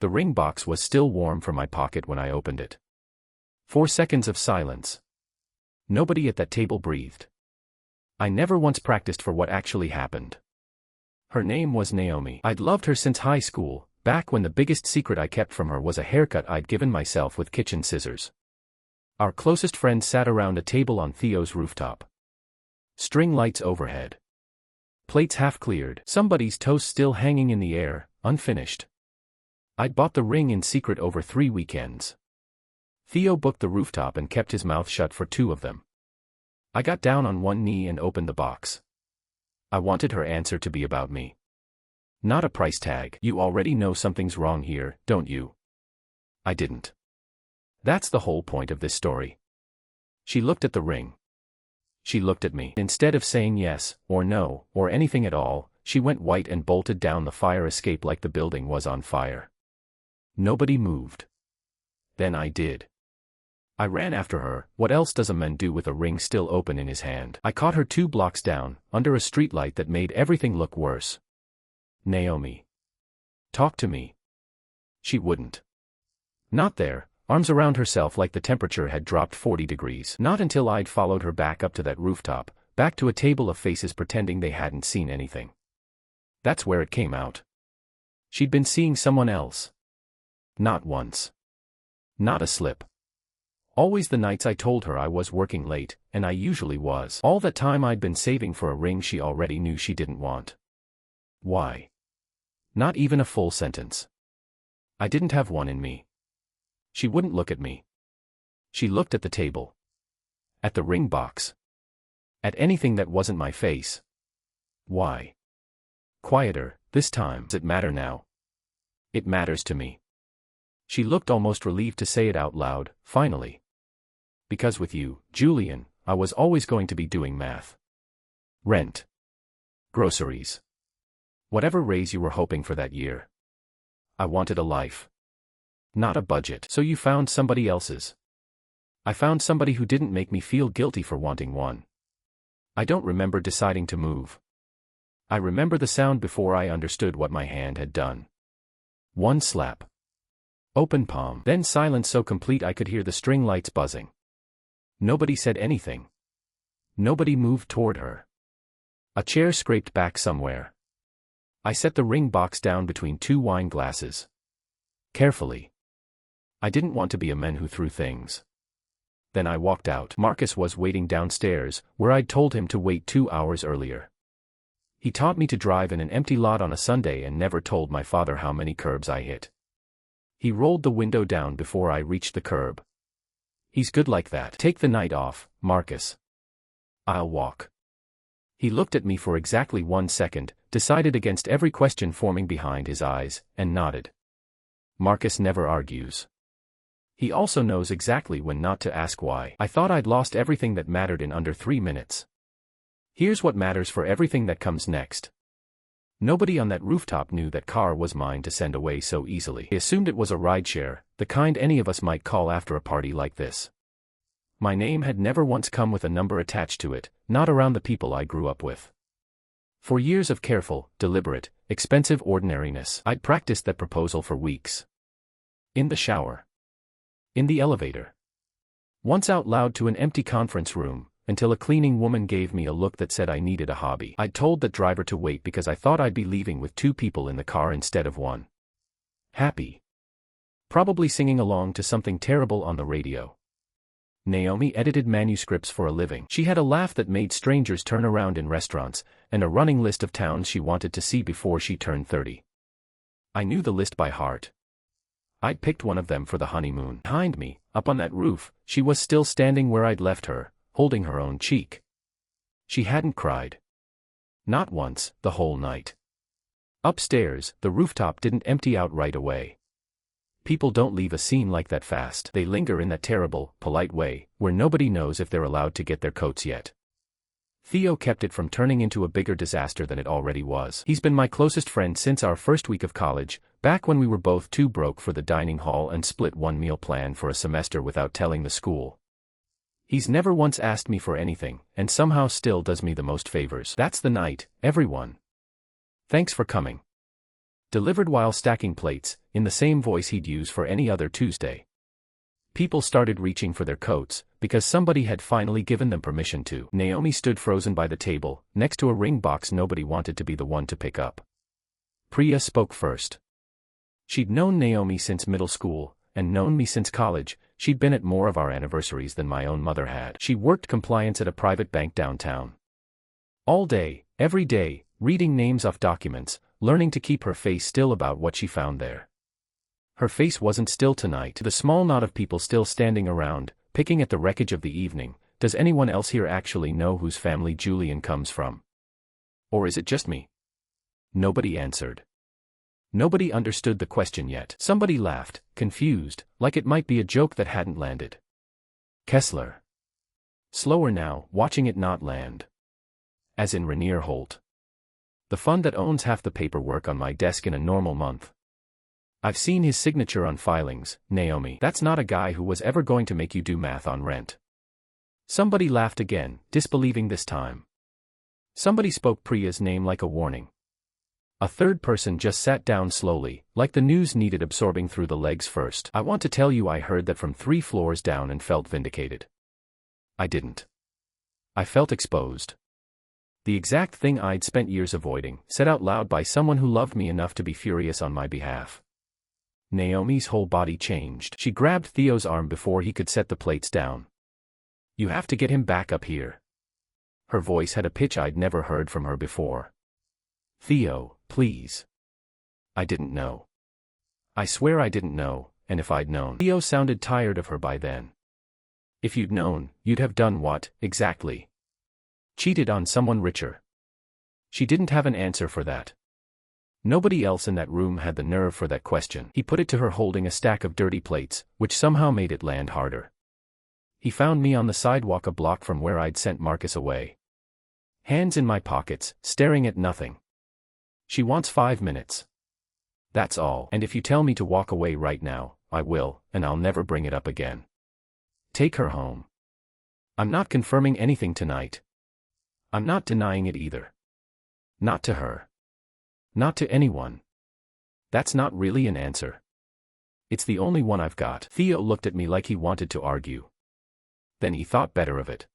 The ring box was still warm from my pocket when I opened it. 4 seconds of silence. Nobody at that table breathed. I never once practiced for what actually happened. Her name was Naomi. I'd loved her since high school, back when the biggest secret I kept from her was a haircut I'd given myself with kitchen scissors. Our closest friends sat around a table on Theo's rooftop. String lights overhead. Plates half cleared, somebody's toast still hanging in the air, unfinished. I'd bought the ring in secret over 3 weekends. Theo booked the rooftop and kept his mouth shut for 2 of them. I got down on one knee and opened the box. I wanted her answer to be about me. Not a price tag. You already know something's wrong here, don't you? I didn't. That's the whole point of this story. She looked at the ring. She looked at me. Instead of saying yes, or no, or anything at all, she went white and bolted down the fire escape like the building was on fire. Nobody moved. Then I did. I ran after her. What else does a man do with a ring still open in his hand? I caught her 2 blocks down, under a streetlight that made everything look worse. Naomi. Talk to me. She wouldn't. Not there, arms around herself like the temperature had dropped 40 degrees. Not until I'd followed her back up to that rooftop, back to a table of faces pretending they hadn't seen anything. That's where it came out. She'd been seeing someone else. Not once. Not a slip. Always the nights I told her I was working late, and I usually was. All that time I'd been saving for a ring she already knew she didn't want. Why? Not even a full sentence. I didn't have one in me. She wouldn't look at me. She looked at the table. At the ring box. At anything that wasn't my face. Why? Quieter, this time. Does it matter now? It matters to me. She looked almost relieved to say it out loud, finally. Because with you, Julian, I was always going to be doing math. Rent. Groceries. Whatever raise you were hoping for that year. I wanted a life. Not a budget. So you found somebody else's. I found somebody who didn't make me feel guilty for wanting one. I don't remember deciding to move. I remember the sound before I understood what my hand had done. One slap. Open palm. Then silence so complete I could hear the string lights buzzing. Nobody said anything. Nobody moved toward her. A chair scraped back somewhere. I set the ring box down between 2 wine glasses. Carefully. I didn't want to be a man who threw things. Then I walked out. Marcus was waiting downstairs, where I'd told him to wait 2 hours earlier. He taught me to drive in an empty lot on a Sunday and never told my father how many curbs I hit. He rolled the window down before I reached the curb. He's good like that. Take the night off, Marcus. I'll walk. He looked at me for exactly 1 second, decided against every question forming behind his eyes, and nodded. Marcus never argues. He also knows exactly when not to ask why. I thought I'd lost everything that mattered in under 3 minutes. Here's what matters for everything that comes next. Nobody on that rooftop knew that car was mine to send away so easily. They assumed it was a rideshare, the kind any of us might call after a party like this. My name had never once come with a number attached to it, not around the people I grew up with. For years of careful, deliberate, expensive ordinariness, I'd practiced that proposal for weeks. In the shower. In the elevator. Once out loud to an empty conference room, until a cleaning woman gave me a look that said I needed a hobby. I'd told that driver to wait because I thought I'd be leaving with 2 people in the car instead of 1. Happy. Probably singing along to something terrible on the radio. Naomi edited manuscripts for a living. She had a laugh that made strangers turn around in restaurants, and a running list of towns she wanted to see before she turned 30. I knew the list by heart. I'd picked one of them for the honeymoon. Behind me, up on that roof, she was still standing where I'd left her, holding her own cheek. She hadn't cried. Not once, the whole night. Upstairs, the rooftop didn't empty out right away. People don't leave a scene like that fast. They linger in that terrible, polite way, where nobody knows if they're allowed to get their coats yet. Theo kept it from turning into a bigger disaster than it already was. He's been my closest friend since our first week of college, back when we were both too broke for the dining hall and split one meal plan for a semester without telling the school. He's never once asked me for anything, and somehow still does me the most favors. That's the night, everyone. Thanks for coming. Delivered while stacking plates, in the same voice he'd use for any other Tuesday. People started reaching for their coats, because somebody had finally given them permission to. Naomi stood frozen by the table, next to a ring box nobody wanted to be the one to pick up. Priya spoke first. She'd known Naomi since middle school, and known me since college. She'd been at more of our anniversaries than my own mother had. She worked compliance at a private bank downtown. All day, every day, reading names off documents, learning to keep her face still about what she found there. Her face wasn't still tonight. The small knot of people still standing around, picking at the wreckage of the evening. Does anyone else here actually know whose family Julian comes from? Or is it just me? Nobody answered. Nobody understood the question yet. Somebody laughed, confused, like it might be a joke that hadn't landed. Kessler. Slower now, watching it not land. As in Rainier Holt. The fund that owns half the paperwork on my desk in a normal month. I've seen his signature on filings, Naomi. That's not a guy who was ever going to make you do math on rent. Somebody laughed again, disbelieving this time. Somebody spoke Priya's name like a warning. A third person just sat down slowly, like the news needed absorbing through the legs first. I want to tell you I heard that from 3 floors down and felt vindicated. I didn't. I felt exposed. The exact thing I'd spent years avoiding, said out loud by someone who loved me enough to be furious on my behalf. Naomi's whole body changed. She grabbed Theo's arm before he could set the plates down. You have to get him back up here. Her voice had a pitch I'd never heard from her before. Theo, please. I didn't know. I swear I didn't know, and if I'd known. Theo sounded tired of her by then. If you'd known, you'd have done what, exactly? Cheated on someone richer. She didn't have an answer for that. Nobody else in that room had the nerve for that question. He put it to her holding a stack of dirty plates, which somehow made it land harder. He found me on the sidewalk a block from where I'd sent Marcus away. Hands in my pockets, staring at nothing. She wants 5 minutes. That's all. And if you tell me to walk away right now, I will, and I'll never bring it up again. Take her home. I'm not confirming anything tonight. I'm not denying it either. Not to her. Not to anyone. That's not really an answer. It's the only one I've got. Theo looked at me like he wanted to argue. Then he thought better of it.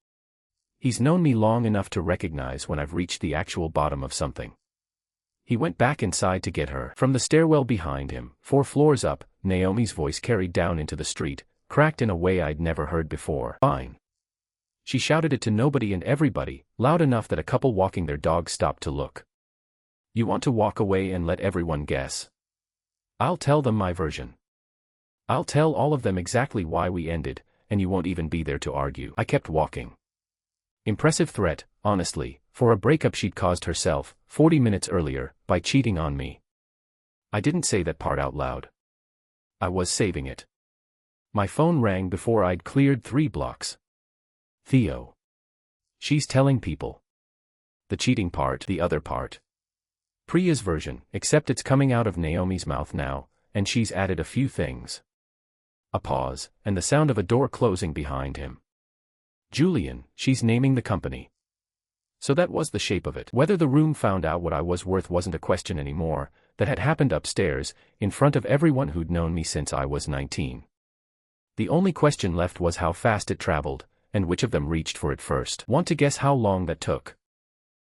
He's known me long enough to recognize when I've reached the actual bottom of something. He went back inside to get her. From the stairwell behind him, 4 floors up, Naomi's voice carried down into the street, cracked in a way I'd never heard before. Fine. She shouted it to nobody and everybody, loud enough that a couple walking their dogs stopped to look. You want to walk away and let everyone guess? I'll tell them my version. I'll tell all of them exactly why we ended, and you won't even be there to argue. I kept walking. Impressive threat, honestly, for a breakup she'd caused herself, 40 minutes earlier, by cheating on me. I didn't say that part out loud. I was saving it. My phone rang before I'd cleared 3 blocks. Theo. She's telling people. The cheating part, the other part. Priya's version, except it's coming out of Naomi's mouth now, and she's added a few things. A pause, and the sound of a door closing behind him. Julian, she's naming the company. So that was the shape of it. Whether the room found out what I was worth wasn't a question anymore. That had happened upstairs, in front of everyone who'd known me since I was 19. The only question left was how fast it traveled, and which of them reached for it first. Want to guess how long that took?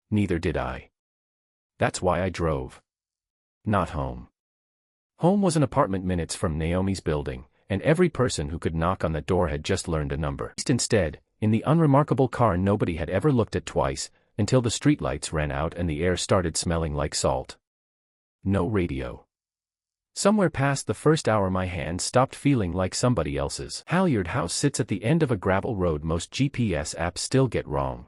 Neither did I. That's why I drove. Not home. Home was an apartment minutes from Naomi's building, and every person who could knock on that door had just learned a number. Instead, in the unremarkable car nobody had ever looked at twice, until the streetlights ran out and the air started smelling like salt. No radio. Somewhere past the first hour my hand stopped feeling like somebody else's. Halyard House sits at the end of a gravel road most GPS apps still get wrong.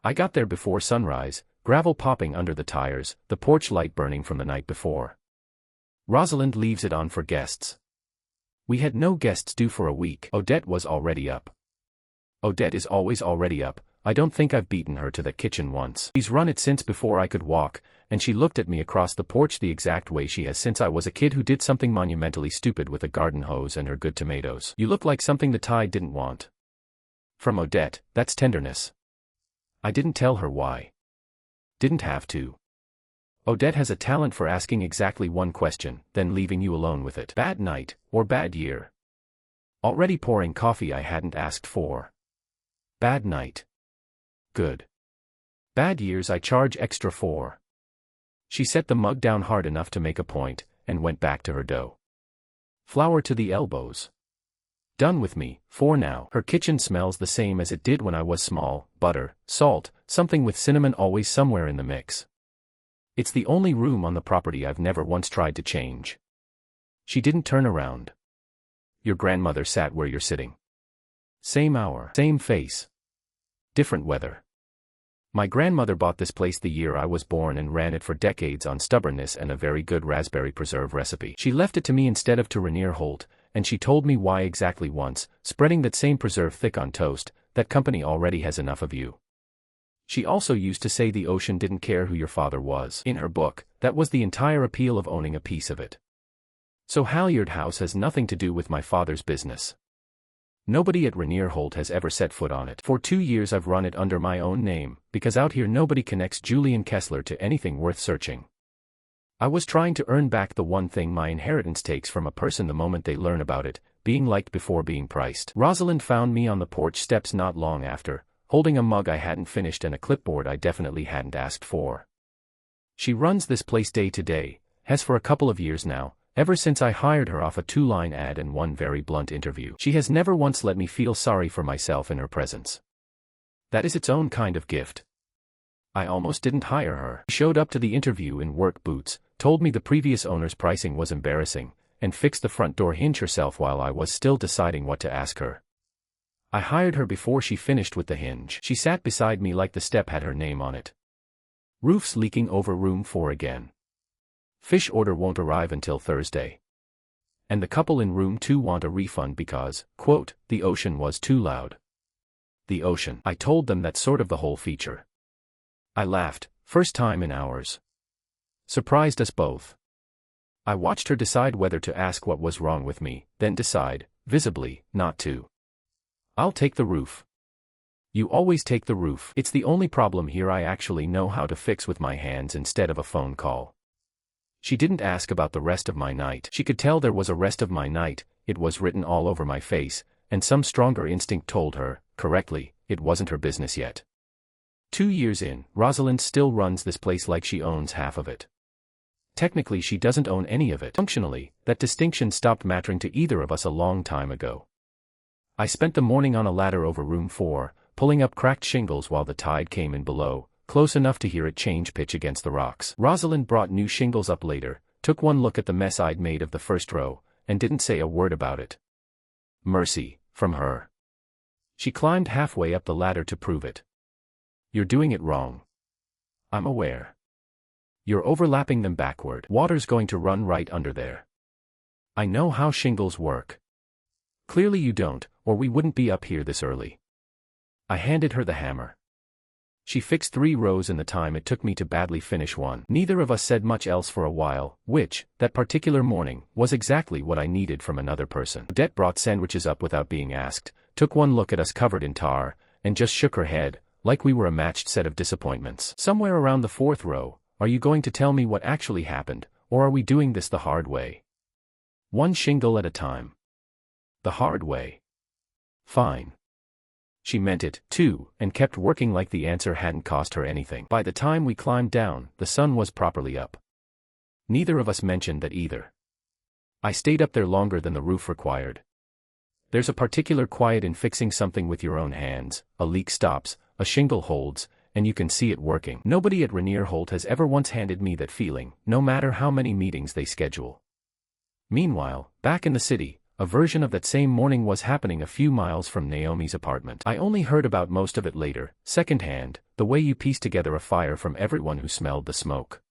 I got there before sunrise, gravel popping under the tires, the porch light burning from the night before. Rosalind leaves it on for guests. We had no guests due for a week. Odette was already up. Odette is always already up. I don't think I've beaten her to that kitchen once. She's run it since before I could walk, and she looked at me across the porch the exact way she has since I was a kid who did something monumentally stupid with a garden hose and her good tomatoes. You look like something the tide didn't want. From Odette, that's tenderness. I didn't tell her why. Didn't have to. Odette has a talent for asking exactly one question, then leaving you alone with it. Bad night, or bad year? Already pouring coffee I hadn't asked for. Bad night. Good. Bad years I charge extra for. She set the mug down hard enough to make a point, and went back to her dough. Flour to the elbows. Done with me, for now. Her kitchen smells the same as it did when I was small, butter, salt, something with cinnamon always somewhere in the mix. It's the only room on the property I've never once tried to change. She didn't turn around. Your grandmother sat where you're sitting. Same hour, same face. Different weather. My grandmother bought this place the year I was born and ran it for decades on stubbornness and a very good raspberry preserve recipe. She left it to me instead of to Rainier Holt, and she told me why exactly once, spreading that same preserve thick on toast, that company already has enough of you. She also used to say the ocean didn't care who your father was. In her book, that was the entire appeal of owning a piece of it. So Halyard House has nothing to do with my father's business. Nobody at Rainier Holt has ever set foot on it. For 2 years I've run it under my own name, because out here nobody connects Julian Kessler to anything worth searching. I was trying to earn back the one thing my inheritance takes from a person the moment they learn about it, being liked before being priced. Rosalind found me on the porch steps not long after, holding a mug I hadn't finished and a clipboard I definitely hadn't asked for. She runs this place day to day, has for a couple of years now, ever since I hired her off a 2-line ad and one very blunt interview. She has never once let me feel sorry for myself in her presence. That is its own kind of gift. I almost didn't hire her. She showed up to the interview in work boots, told me the previous owner's pricing was embarrassing, and fixed the front door hinge herself while I was still deciding what to ask her. I hired her before she finished with the hinge. She sat beside me like the step had her name on it. Roof's leaking over room 4 again. Fish order won't arrive until Thursday. And the couple in room 2 want a refund because, quote, the ocean was too loud. The ocean. I told them that's sort of the whole feature. I laughed, first time in hours. Surprised us both. I watched her decide whether to ask what was wrong with me, then decide, visibly, not to. I'll take the roof. You always take the roof. It's the only problem here I actually know how to fix with my hands instead of a phone call. She didn't ask about the rest of my night. She could tell there was a rest of my night, it was written all over my face, and some stronger instinct told her, correctly, it wasn't her business yet. 2 years in, Rosalind still runs this place like she owns half of it. Technically she doesn't own any of it. Functionally, that distinction stopped mattering to either of us a long time ago. I spent the morning on a ladder over room 4, pulling up cracked shingles while the tide came in below, close enough to hear it change pitch against the rocks. Rosalind brought new shingles up later, took one look at the mess I'd made of the first row, and didn't say a word about it. Mercy, from her. She climbed halfway up the ladder to prove it. You're doing it wrong. I'm aware. You're overlapping them backward. Water's going to run right under there. I know how shingles work. Clearly you don't, or we wouldn't be up here this early. I handed her the hammer. She fixed 3 rows in the time it took me to badly finish one. Neither of us said much else for a while, which, that particular morning, was exactly what I needed from another person. Odette brought sandwiches up without being asked, took one look at us covered in tar, and just shook her head, like we were a matched set of disappointments. Somewhere around the 4th row, are you going to tell me what actually happened, or are we doing this the hard way? One shingle at a time. The hard way. Fine. She meant it, too, and kept working like the answer hadn't cost her anything. By the time we climbed down, the sun was properly up. Neither of us mentioned that either. I stayed up there longer than the roof required. There's a particular quiet in fixing something with your own hands. A leak stops, a shingle holds, and you can see it working. Nobody at Rainier Holt has ever once handed me that feeling, no matter how many meetings they schedule. Meanwhile, back in the city, a version of that same morning was happening a few miles from Naomi's apartment. I only heard about most of it later, secondhand, the way you piece together a fire from everyone who smelled the smoke.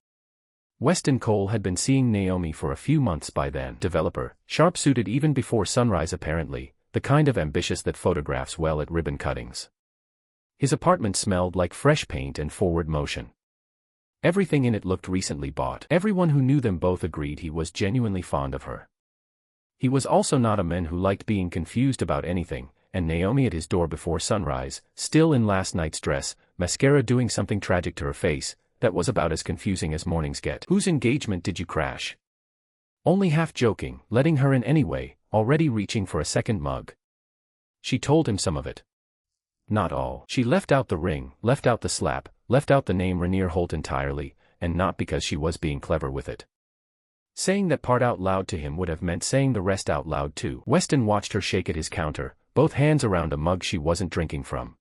Weston Cole had been seeing Naomi for a few months by then. Developer, sharp-suited even before sunrise apparently, the kind of ambitious that photographs well at ribbon cuttings. His apartment smelled like fresh paint and forward motion. Everything in it looked recently bought. Everyone who knew them both agreed he was genuinely fond of her. He was also not a man who liked being confused about anything, and Naomi at his door before sunrise, still in last night's dress, mascara doing something tragic to her face, that was about as confusing as mornings get. Whose engagement did you crash? Only half joking, letting her in anyway, already reaching for a second mug. She told him some of it. Not all. She left out the ring, left out the slap, left out the name Rainier Holt entirely, and not because she was being clever with it. Saying that part out loud to him would have meant saying the rest out loud too. Weston watched her shake at his counter, both hands around a mug she wasn't drinking from.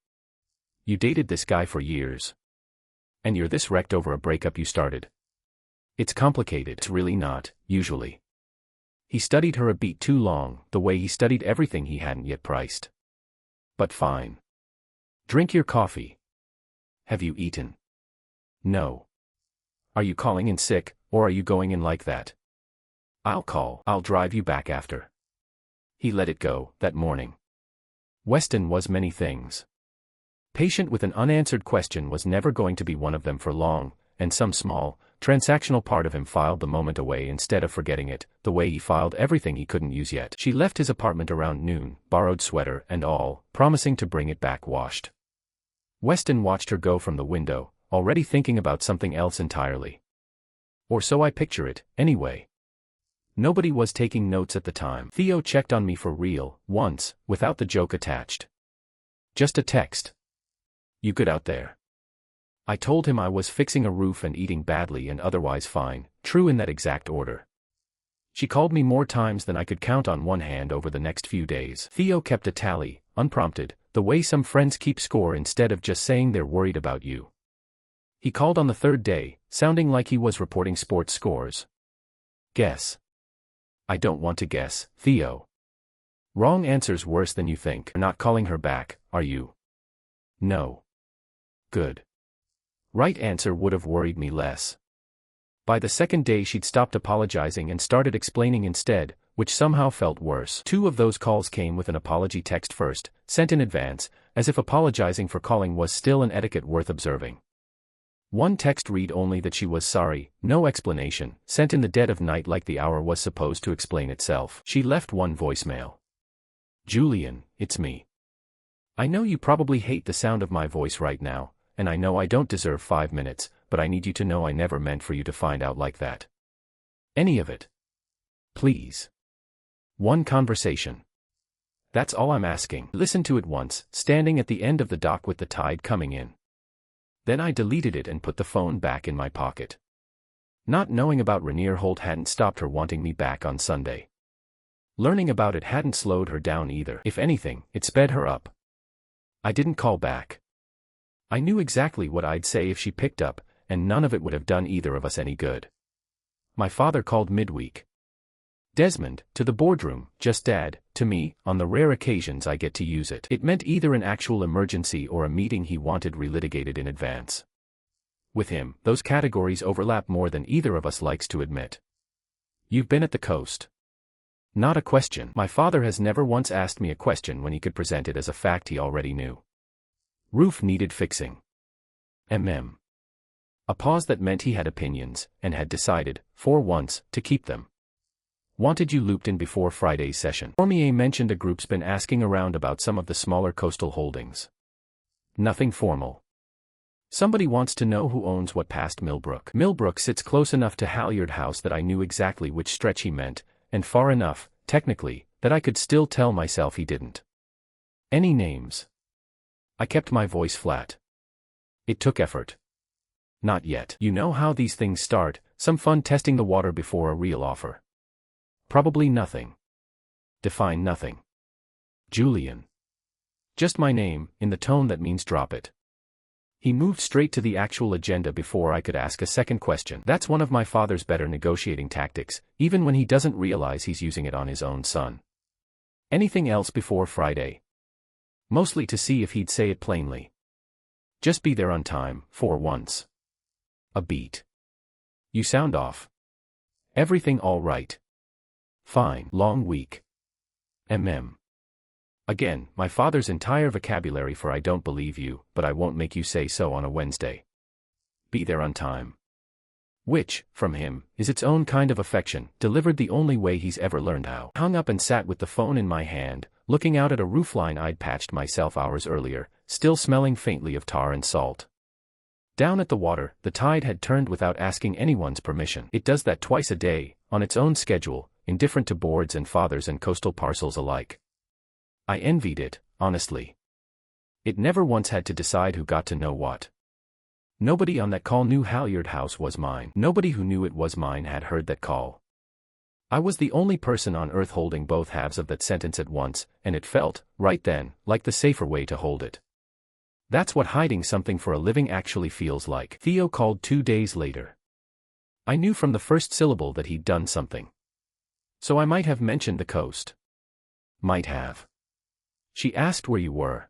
You dated this guy for years. And you're this wrecked over a breakup you started. It's complicated. It's really not, usually. He studied her a beat too long, the way he studied everything he hadn't yet priced. But fine. Drink your coffee. Have you eaten? No. Are you calling in sick, or are you going in like that? I'll call. I'll drive you back after. He let it go, that morning. Weston was many things. Patient with an unanswered question was never going to be one of them for long, and some small, transactional part of him filed the moment away instead of forgetting it, the way he filed everything he couldn't use yet. She left his apartment around noon, borrowed sweater and all, promising to bring it back washed. Weston watched her go from the window, already thinking about something else entirely. Or so I picture it, anyway. Nobody was taking notes at the time. Theo checked on me for real, once, without the joke attached. Just a text. You good out there? I told him I was fixing a roof and eating badly and otherwise fine, true in that exact order. She called me more times than I could count on one hand over the next few days. Theo kept a tally, unprompted, the way some friends keep score instead of just saying they're worried about you. He called on the third day, sounding like he was reporting sports scores. Guess. I don't want to guess, Theo. Wrong answer's worse than you think. You're not calling her back, are you? No. Good. Right answer would have worried me less. By the second day she'd stopped apologizing and started explaining instead, which somehow felt worse. 2 of those calls came with an apology text first, sent in advance, as if apologizing for calling was still an etiquette worth observing. One text read only that she was sorry, no explanation, sent in the dead of night like the hour was supposed to explain itself. She left one voicemail. Julian, it's me. I know you probably hate the sound of my voice right now, and I know I don't deserve 5 minutes, but I need you to know I never meant for you to find out like that. Any of it. Please. One conversation. That's all I'm asking. Listen to it once, standing at the end of the dock with the tide coming in. Then I deleted it and put the phone back in my pocket. Not knowing about Rainier Holt hadn't stopped her wanting me back on Sunday. Learning about it hadn't slowed her down either. If anything, it sped her up. I didn't call back. I knew exactly what I'd say if she picked up, and none of it would have done either of us any good. My father called midweek. Desmond, to the boardroom, just Dad, to me, on the rare occasions I get to use it. It meant either an actual emergency or a meeting he wanted relitigated in advance. With him, those categories overlap more than either of us likes to admit. You've been at the coast. Not a question. My father has never once asked me a question when he could present it as a fact he already knew. Roof needed fixing. A pause that meant he had opinions, and had decided, for once, to keep them. Wanted you looped in before Friday's session. Rainier mentioned a group's been asking around about some of the smaller coastal holdings. Nothing formal. Somebody wants to know who owns what past Millbrook. Millbrook sits close enough to Halyard House that I knew exactly which stretch he meant, and far enough, technically, that I could still tell myself he didn't. Any names? I kept my voice flat. It took effort. Not yet. You know how these things start, some fun testing the water before a real offer. Probably nothing. Define nothing. Julian. Just my name, in the tone that means drop it. He moved straight to the actual agenda before I could ask a second question. That's one of my father's better negotiating tactics, even when he doesn't realize he's using it on his own son. Anything else before Friday? Mostly to see if he'd say it plainly. Just be there on time, for once. A beat. You sound off. Everything all right? Fine. Long week. Again, my father's entire vocabulary for I don't believe you, but I won't make you say so on a Wednesday. Be there on time. Which, from him, is its own kind of affection, delivered the only way he's ever learned how. Hung up and sat with the phone in my hand, looking out at a roofline I'd patched myself hours earlier, still smelling faintly of tar and salt. Down at the water, the tide had turned without asking anyone's permission. It does that twice a day, on its own schedule, indifferent to boards and fathers and coastal parcels alike. I envied it, honestly. It never once had to decide who got to know what. Nobody on that call knew Halyard House was mine. Nobody who knew it was mine had heard that call. I was the only person on earth holding both halves of that sentence at once, and it felt, right then, like the safer way to hold it. That's what hiding something for a living actually feels like. Theo called 2 days later. I knew from the first syllable that he'd done something. So I might have mentioned the coast. Might have. She asked where you were.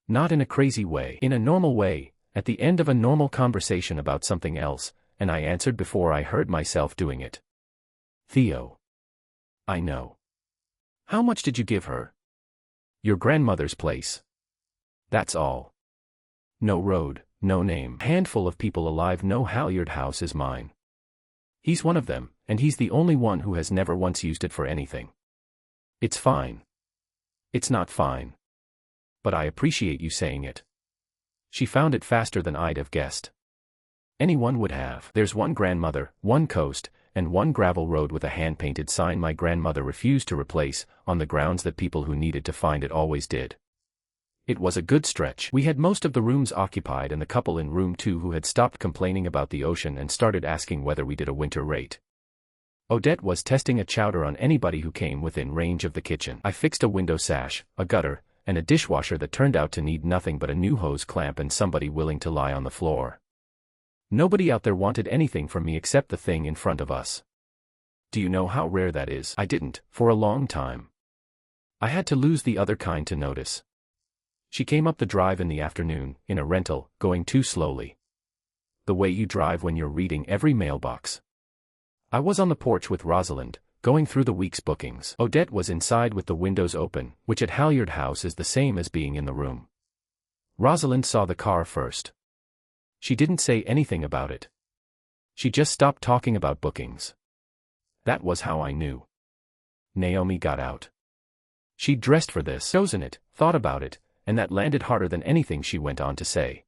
Not in a crazy way. In a normal way, at the end of a normal conversation about something else, and I answered before I heard myself doing it. Theo. I know. How much did you give her? Your grandmother's place. That's all. No road, no name. Handful of people alive know Halyard House is mine. He's one of them, and he's the only one who has never once used it for anything. It's fine. It's not fine. But I appreciate you saying it. She found it faster than I'd have guessed. Anyone would have. There's one grandmother, one coast, and one gravel road with a hand-painted sign my grandmother refused to replace, on the grounds that people who needed to find it always did. It was a good stretch. We had most of the rooms occupied and the couple in room 2 who had stopped complaining about the ocean and started asking whether we did a winter rate. Odette was testing a chowder on anybody who came within range of the kitchen. I fixed a window sash, a gutter, and a dishwasher that turned out to need nothing but a new hose clamp and somebody willing to lie on the floor. Nobody out there wanted anything from me except the thing in front of us. Do you know how rare that is? I didn't, for a long time. I had to lose the other kind to notice. She came up the drive in the afternoon, in a rental, going too slowly. The way you drive when you're reading every mailbox. I was on the porch with Rosalind, going through the week's bookings. Odette was inside with the windows open, which at Halyard House is the same as being in the room. Rosalind saw the car first. She didn't say anything about it. She just stopped talking about bookings. That was how I knew. Naomi got out. She'd dressed for this, chosen it, thought about it, and that landed harder than anything she went on to say.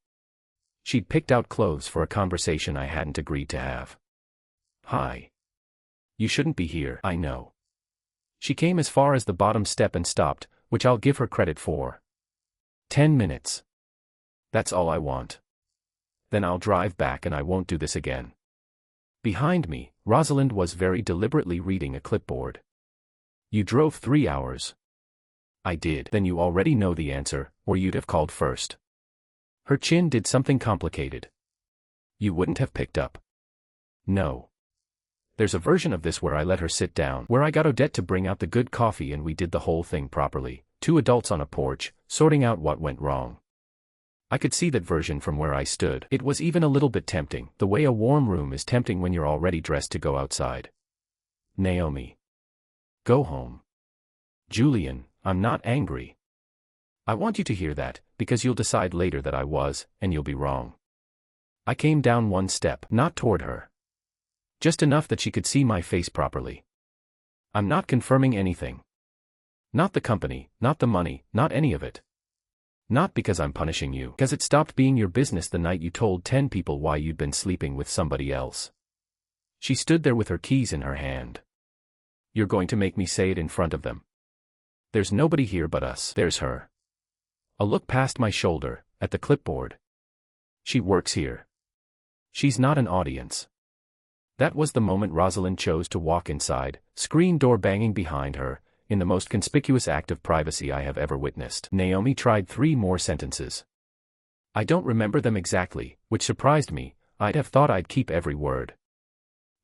She'd picked out clothes for a conversation I hadn't agreed to have. Hi. You shouldn't be here, I know. She came as far as the bottom step and stopped, which I'll give her credit for. 10 minutes. That's all I want. Then I'll drive back and I won't do this again. Behind me, Rosalind was very deliberately reading a clipboard. You drove 3 hours. I did. Then you already know the answer, or you'd have called first. Her chin did something complicated. You wouldn't have picked up. No. There's a version of this where I let her sit down, where I got Odette to bring out the good coffee and we did the whole thing properly, 2 adults on a porch, sorting out what went wrong. I could see that version from where I stood. It was even a little bit tempting, the way a warm room is tempting when you're already dressed to go outside. Naomi. Go home. Julian, I'm not angry. I want you to hear that, because you'll decide later that I was, and you'll be wrong. I came down 1 step, not toward her. Just enough that she could see my face properly. I'm not confirming anything. Not the company, not the money, not any of it. Not because I'm punishing you, because it stopped being your business the night you told 10 people why you'd been sleeping with somebody else. She stood there with her keys in her hand. You're going to make me say it in front of them. There's nobody here but us. There's her. A look past my shoulder, at the clipboard. She works here. She's not an audience. That was the moment Rosalind chose to walk inside, screen door banging behind her, in the most conspicuous act of privacy I have ever witnessed. Naomi tried 3 more sentences. I don't remember them exactly, which surprised me. I'd have thought I'd keep every word.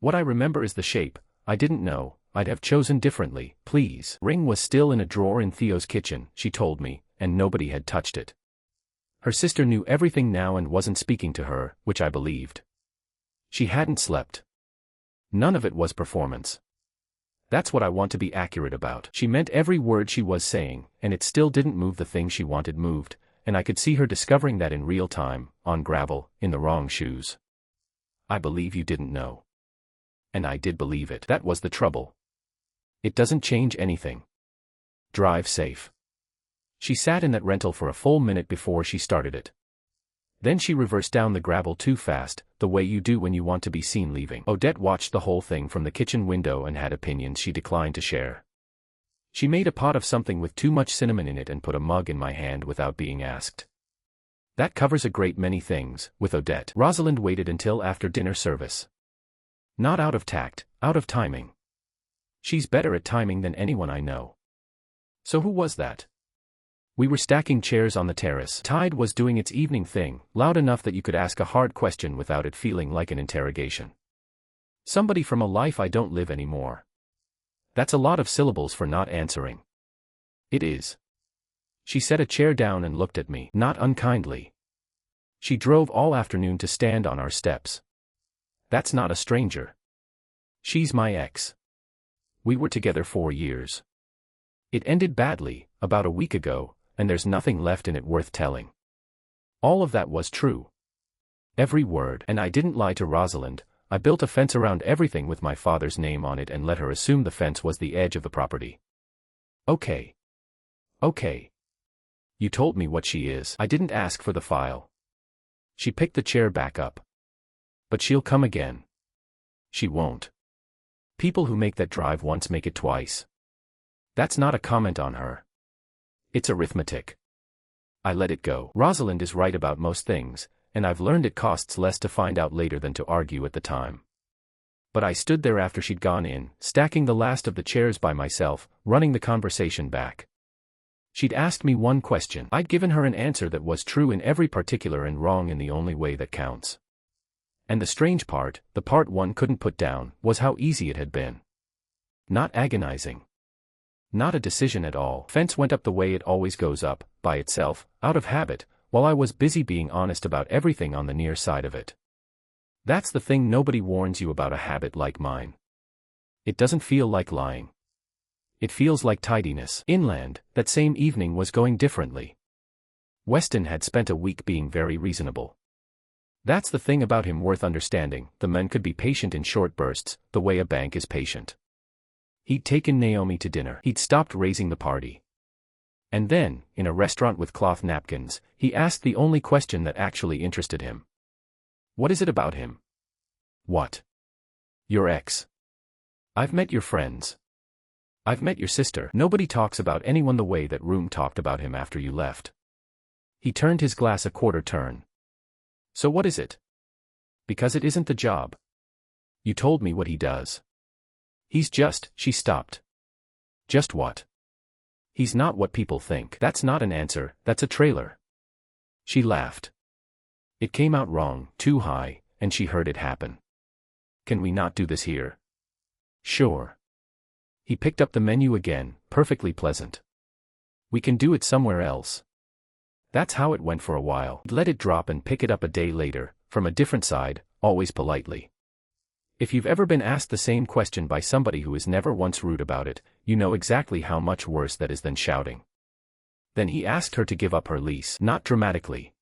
What I remember is the shape. I didn't know. I'd have chosen differently, please. Ring was still in a drawer in Theo's kitchen, she told me, and nobody had touched it. Her sister knew everything now and wasn't speaking to her, which I believed. She hadn't slept. None of it was performance. That's what I want to be accurate about. She meant every word she was saying, and it still didn't move the thing she wanted moved, and I could see her discovering that in real time, on gravel, in the wrong shoes. I believe you didn't know. And I did believe it. That was the trouble. It doesn't change anything. Drive safe. She sat in that rental for a full minute before she started it. Then she reversed down the gravel too fast, the way you do when you want to be seen leaving. Odette watched the whole thing from the kitchen window and had opinions she declined to share. She made a pot of something with too much cinnamon in it and put a mug in my hand without being asked. That covers a great many things, with Odette. Rosalind waited until after dinner service. Not out of tact, out of timing. She's better at timing than anyone I know. So who was that? We were stacking chairs on the terrace. Tide was doing its evening thing, loud enough that you could ask a hard question without it feeling like an interrogation. Somebody from a life I don't live anymore. That's a lot of syllables for not answering. It is. She set a chair down and looked at me, not unkindly. She drove all afternoon to stand on our steps. That's not a stranger. She's my ex. We were together 4 years. It ended badly, about a week ago, and there's nothing left in it worth telling. All of that was true. Every word, and I didn't lie to Rosalind. I built a fence around everything with my father's name on it and let her assume the fence was the edge of the property. Okay. Okay. You told me what she is. I didn't ask for the file. She picked the chair back up. But she'll come again. She won't. People who make that drive once make it twice. That's not a comment on her. It's arithmetic. I let it go. Rosalind is right about most things, and I've learned it costs less to find out later than to argue at the time. But I stood there after she'd gone in, stacking the last of the chairs by myself, running the conversation back. She'd asked me one question. I'd given her an answer that was true in every particular and wrong in the only way that counts. And the strange part, the part one couldn't put down, was how easy it had been. Not agonizing. Not a decision at all. Fence went up the way it always goes up, by itself, out of habit, while I was busy being honest about everything on the near side of it. That's the thing nobody warns you about a habit like mine. It doesn't feel like lying. It feels like tidiness. Inland, that same evening was going differently. Weston had spent a week being very reasonable. That's the thing about him worth understanding. The man could be patient in short bursts, the way a bank is patient. He'd taken Naomi to dinner. He'd stopped raising the party. And then, in a restaurant with cloth napkins, he asked the only question that actually interested him. What is it about him? What? Your ex. I've met your friends. I've met your sister. Nobody talks about anyone the way that room talked about him after you left. He turned his glass a quarter turn. So what is it? Because it isn't the job. You told me what he does. He's just, she stopped. Just what? He's not what people think. That's not an answer, that's a trailer. She laughed. It came out wrong, too high, and she heard it happen. Can we not do this here? Sure. He picked up the menu again, perfectly pleasant. We can do it somewhere else. That's how it went for a while. Let it drop and pick it up a day later, from a different side, always politely. If you've ever been asked the same question by somebody who is never once rude about it, you know exactly how much worse that is than shouting. Then he asked her to give up her lease, not dramatically.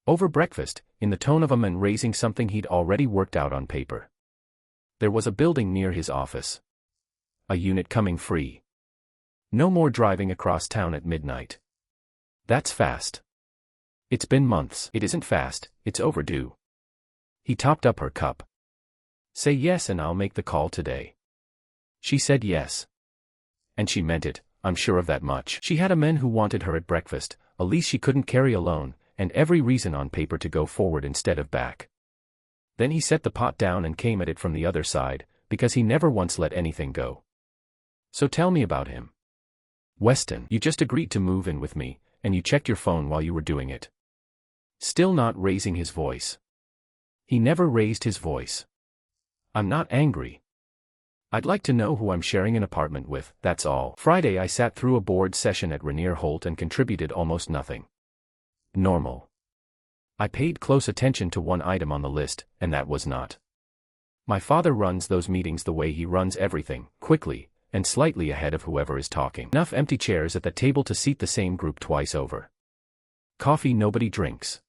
Over breakfast, in the tone of a man raising something he'd already worked out on paper. There was a building near his office. A unit coming free. No more driving across town at midnight. That's fast. It's been months. It isn't fast, it's overdue. He topped up her cup. Say yes and I'll make the call today. She said yes. And she meant it, I'm sure of that much. She had a man who wanted her at breakfast, a lease she couldn't carry alone, and every reason on paper to go forward instead of back. Then he set the pot down and came at it from the other side, because he never once let anything go. So tell me about him. Weston, you just agreed to move in with me, and you checked your phone while you were doing it. Still not raising his voice. He never raised his voice. I'm not angry. I'd like to know who I'm sharing an apartment with, that's all. Friday I sat through a board session at Rainier Holt and contributed almost nothing. Normal. I paid close attention to one item on the list, and that was not. My father runs those meetings the way he runs everything, quickly, and slightly ahead of whoever is talking. Enough empty chairs at the table to seat the same group twice over. Coffee nobody drinks.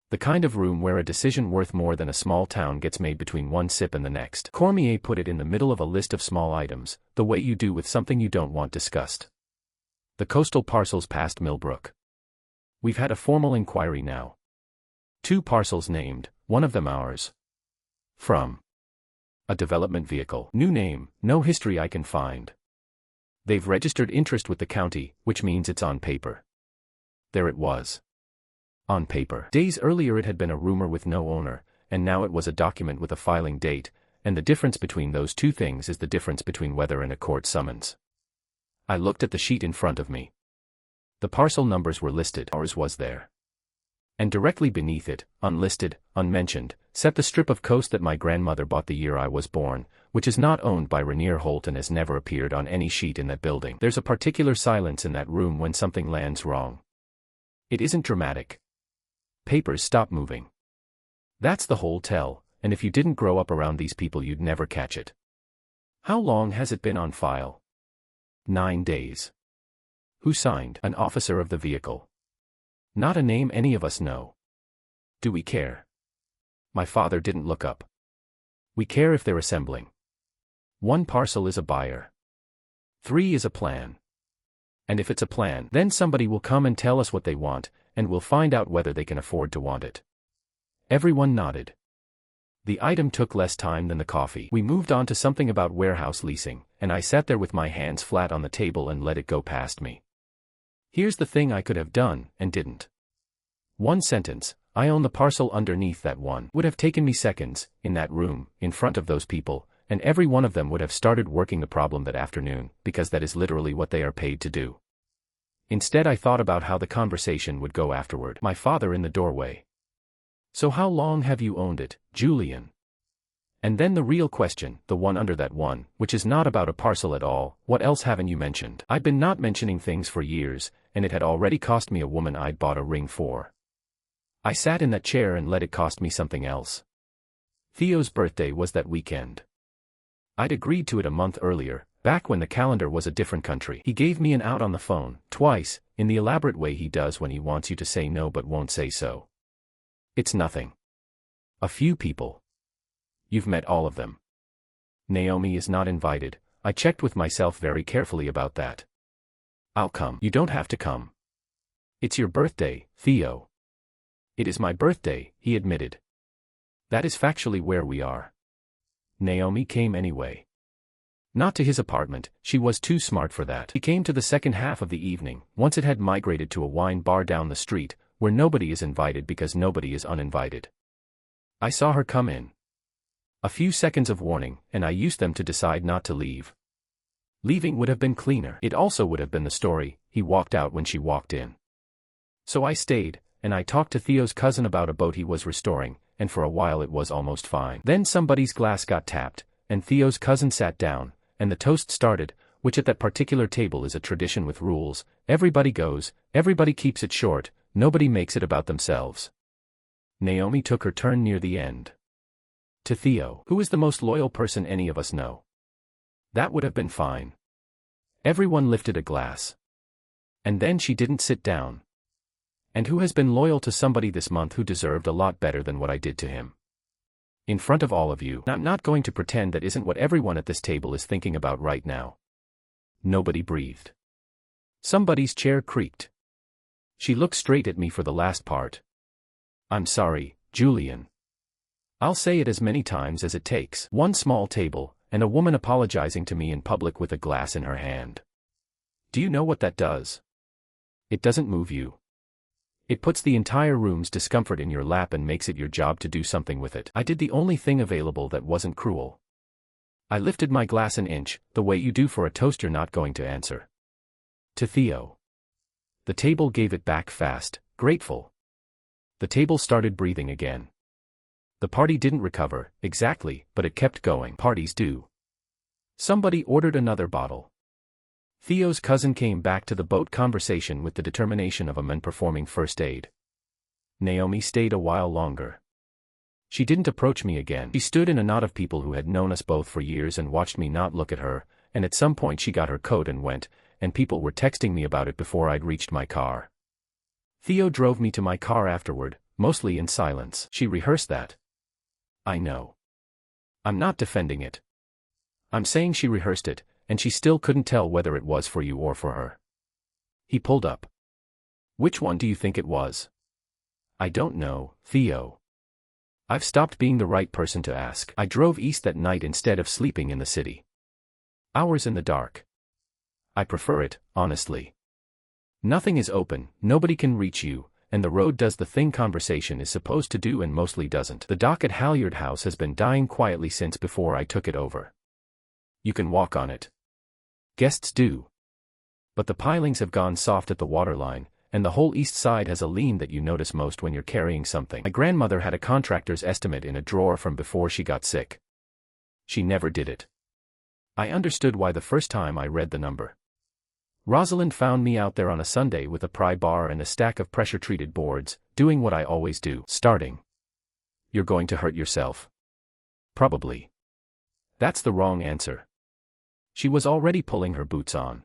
The kind of room where a decision worth more than a small town gets made between one sip and the next. Cormier put it in the middle of a list of small items, the way you do with something you don't want discussed. The coastal parcels past Millbrook. We've had a formal inquiry now. 2 parcels named, one of them ours. From a development vehicle. New name, no history I can find. They've registered interest with the county, which means it's on paper. There it was. On paper. Days earlier it had been a rumor with no owner, and now it was a document with a filing date, and the difference between those two things is the difference between weather and a court summons. I looked at the sheet in front of me. The parcel numbers were listed, ours was there. And directly beneath it, unlisted, unmentioned, sat the strip of coast that my grandmother bought the year I was born, which is not owned by Rainier Holt and has never appeared on any sheet in that building. There's a particular silence in that room when something lands wrong. It isn't dramatic. Papers stop moving. That's the whole tell, and if you didn't grow up around these people you'd never catch it. How long has it been on file? 9 days. Who signed? An officer of the vehicle. Not a name any of us know. Do we care? My father didn't look up. We care if they're assembling. 1 parcel is a buyer. 3 is a plan. And if it's a plan, then somebody will come and tell us what they want, and we'll find out whether they can afford to want it. Everyone nodded. The item took less time than the coffee. We moved on to something about warehouse leasing, and I sat there with my hands flat on the table and let it go past me. Here's the thing I could have done, and didn't. 1 sentence, I own the parcel underneath that one. Would have taken me seconds, in that room, in front of those people, and every one of them would have started working the problem that afternoon, because that is literally what they are paid to do. Instead I thought about how the conversation would go afterward. My father in the doorway. So how long have you owned it, Julian? And then the real question, the one under that one, which is not about a parcel at all, what else haven't you mentioned? I'd been not mentioning things for years, and it had already cost me a woman I'd bought a ring for. I sat in that chair and let it cost me something else. Theo's birthday was that weekend. I'd agreed to it a month earlier, back when the calendar was a different country. He gave me an out on the phone, twice, in the elaborate way he does when he wants you to say no but won't say so. It's nothing. A few people. You've met all of them. Naomi is not invited. I checked with myself very carefully about that. I'll come. You don't have to come. It's your birthday, Theo. It is my birthday, he admitted. That is factually where we are. Naomi came anyway. Not to his apartment, she was too smart for that. He came to the second half of the evening, once it had migrated to a wine bar down the street, where nobody is invited because nobody is uninvited. I saw her come in. A few seconds of warning, and I used them to decide not to leave. Leaving would have been cleaner. It also would have been the story, he walked out when she walked in. So I stayed, and I talked to Theo's cousin about a boat he was restoring, and for a while it was almost fine. Then somebody's glass got tapped, and Theo's cousin sat down, and the toast started, which at that particular table is a tradition with rules. Everybody goes, everybody keeps it short, nobody makes it about themselves. Naomi took her turn near the end. To Theo, who is the most loyal person any of us know. That would have been fine. Everyone lifted a glass. And then she didn't sit down. And who has been loyal to somebody this month who deserved a lot better than what I did to him? In front of all of you, I'm not going to pretend that isn't what everyone at this table is thinking about right now. Nobody breathed. Somebody's chair creaked. She looked straight at me for the last part. I'm sorry, Julian. I'll say it as many times as it takes. 1 small table, and a woman apologizing to me in public with a glass in her hand. Do you know what that does? It doesn't move you. It puts the entire room's discomfort in your lap and makes it your job to do something with it. I did the only thing available that wasn't cruel. I lifted my glass an inch, the way you do for a toast you're not going to answer. To Theo. The table gave it back fast, grateful. The table started breathing again. The party didn't recover, exactly, but it kept going. Parties do. Somebody ordered another bottle. Theo's cousin came back to the boat conversation with the determination of a man performing first aid. Naomi stayed a while longer. She didn't approach me again. She stood in a knot of people who had known us both for years and watched me not look at her, and at some point she got her coat and went, and people were texting me about it before I'd reached my car. Theo drove me to my car afterward, mostly in silence. She rehearsed that. I know. I'm not defending it. I'm saying she rehearsed it, and she still couldn't tell whether it was for you or for her. He pulled up. Which one do you think it was? I don't know, Theo. I've stopped being the right person to ask. I drove east that night instead of sleeping in the city. Hours in the dark. I prefer it, honestly. Nothing is open, nobody can reach you, and the road does the thing conversation is supposed to do and mostly doesn't. The dock at Halyard House has been dying quietly since before I took it over. You can walk on it. Guests do. But the pilings have gone soft at the waterline, and the whole east side has a lean that you notice most when you're carrying something. My grandmother had a contractor's estimate in a drawer from before she got sick. She never did it. I understood why the first time I read the number. Rosalind found me out there on a Sunday with a pry bar and a stack of pressure-treated boards, doing what I always do, starting. You're going to hurt yourself. Probably. That's the wrong answer. She was already pulling her boots on.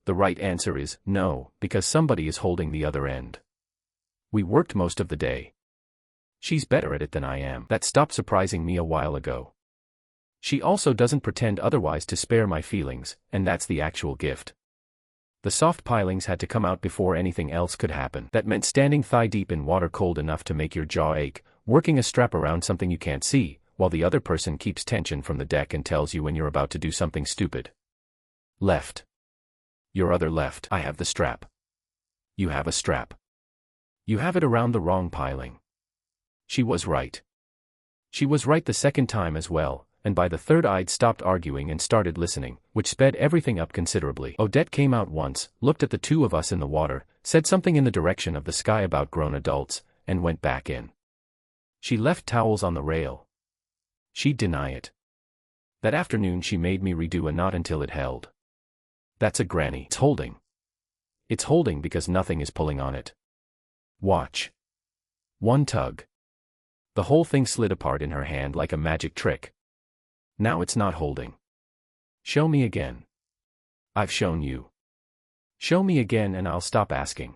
The right answer is no, because somebody is holding the other end. We worked most of the day. She's better at it than I am. That stopped surprising me a while ago. She also doesn't pretend otherwise to spare my feelings, and that's the actual gift. The soft pilings had to come out before anything else could happen. That meant standing thigh-deep in water cold enough to make your jaw ache, working a strap around something you can't see, while the other person keeps tension from the deck and tells you when you're about to do something stupid. Left. Your other left. I have the strap. You have a strap. You have it around the wrong piling. She was right. She was right the second time as well, and by the third I'd stopped arguing and started listening, which sped everything up considerably. Odette came out once, looked at the two of us in the water, said something in the direction of the sky about grown adults, and went back in. She left towels on the rail. She'd deny it. That afternoon she made me redo a knot until it held. That's a granny. It's holding. It's holding because nothing is pulling on it. Watch. One tug. The whole thing slid apart in her hand like a magic trick. Now it's not holding. Show me again. I've shown you. Show me again and I'll stop asking.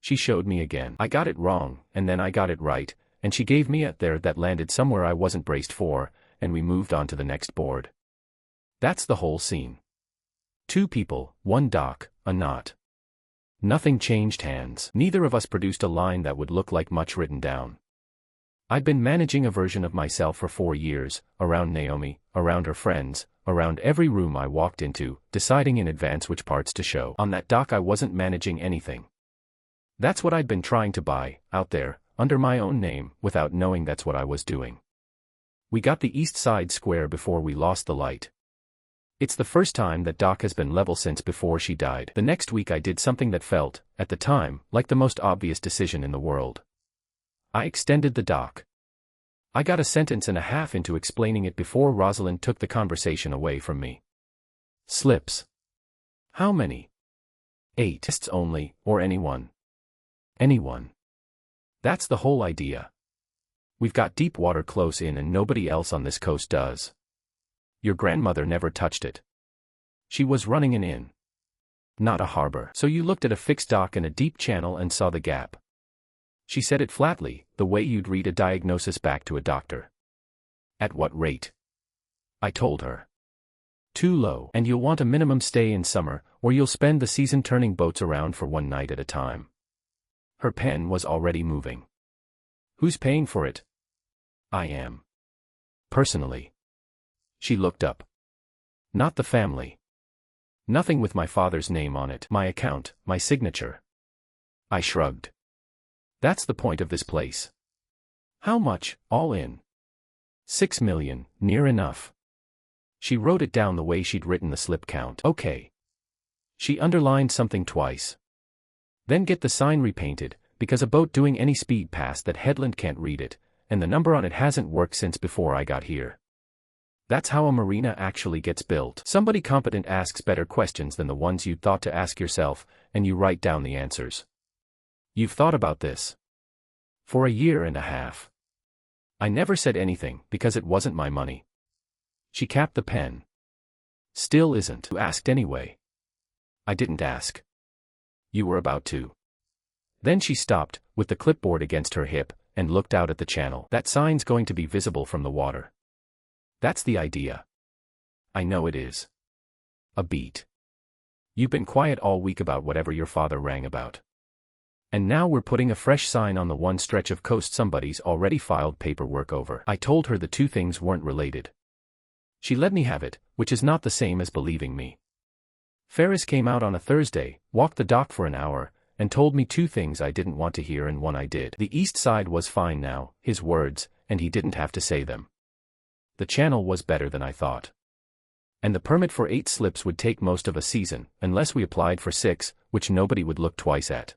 She showed me again. I got it wrong, and then I got it right, and she gave me a there that landed somewhere I wasn't braced for, and we moved on to the next board. That's the whole scene. Two people, one dock, a knot. Nothing changed hands. Neither of us produced a line that would look like much written down. I'd been managing a version of myself for 4 years, around Naomi, around her friends, around every room I walked into, deciding in advance which parts to show. On that dock I wasn't managing anything. That's what I'd been trying to buy, out there, under my own name, without knowing that's what I was doing. We got the east side square before we lost the light. It's the first time that dock has been level since before she died. The next week I did something that felt, at the time, like the most obvious decision in the world. I extended the dock. I got a sentence and a half into explaining it before Rosalind took the conversation away from me. Slips. How many? 8. Guests only, or anyone. Anyone. That's the whole idea. We've got deep water close in and nobody else on this coast does. Your grandmother never touched it. She was running an inn. Not a harbor. So you looked at a fixed dock and a deep channel and saw the gap. She said it flatly, the way you'd read a diagnosis back to a doctor. At what rate? I told her. Too low, and you'll want a minimum stay in summer, or you'll spend the season turning boats around for one night at a time. Her pen was already moving. Who's paying for it? I am. Personally. She looked up. Not the family. Nothing with my father's name on it. My account, my signature. I shrugged. That's the point of this place. How much, all in? 6 million, near enough. She wrote it down the way she'd written the slip count. Okay. She underlined something twice. Then get the sign repainted, because a boat doing any speed past that headland can't read it, and the number on it hasn't worked since before I got here. That's how a marina actually gets built. Somebody competent asks better questions than the ones you'd thought to ask yourself, and you write down the answers. You've thought about this. For a year and a half. I never said anything, because it wasn't my money. She capped the pen. Still isn't. You asked anyway. I didn't ask. You were about to. Then she stopped, with the clipboard against her hip, and looked out at the channel. That sign's going to be visible from the water. That's the idea. I know it is. A beat. You've been quiet all week about whatever your father rang about. And now we're putting a fresh sign on the one stretch of coast somebody's already filed paperwork over. I told her the two things weren't related. She let me have it, which is not the same as believing me. Ferris came out on a Thursday, walked the dock for an hour, and told me two things I didn't want to hear and one I did. The east side was fine now, his words, and he didn't have to say them. The channel was better than I thought. And the permit for 8 slips would take most of a season, unless we applied for 6, which nobody would look twice at.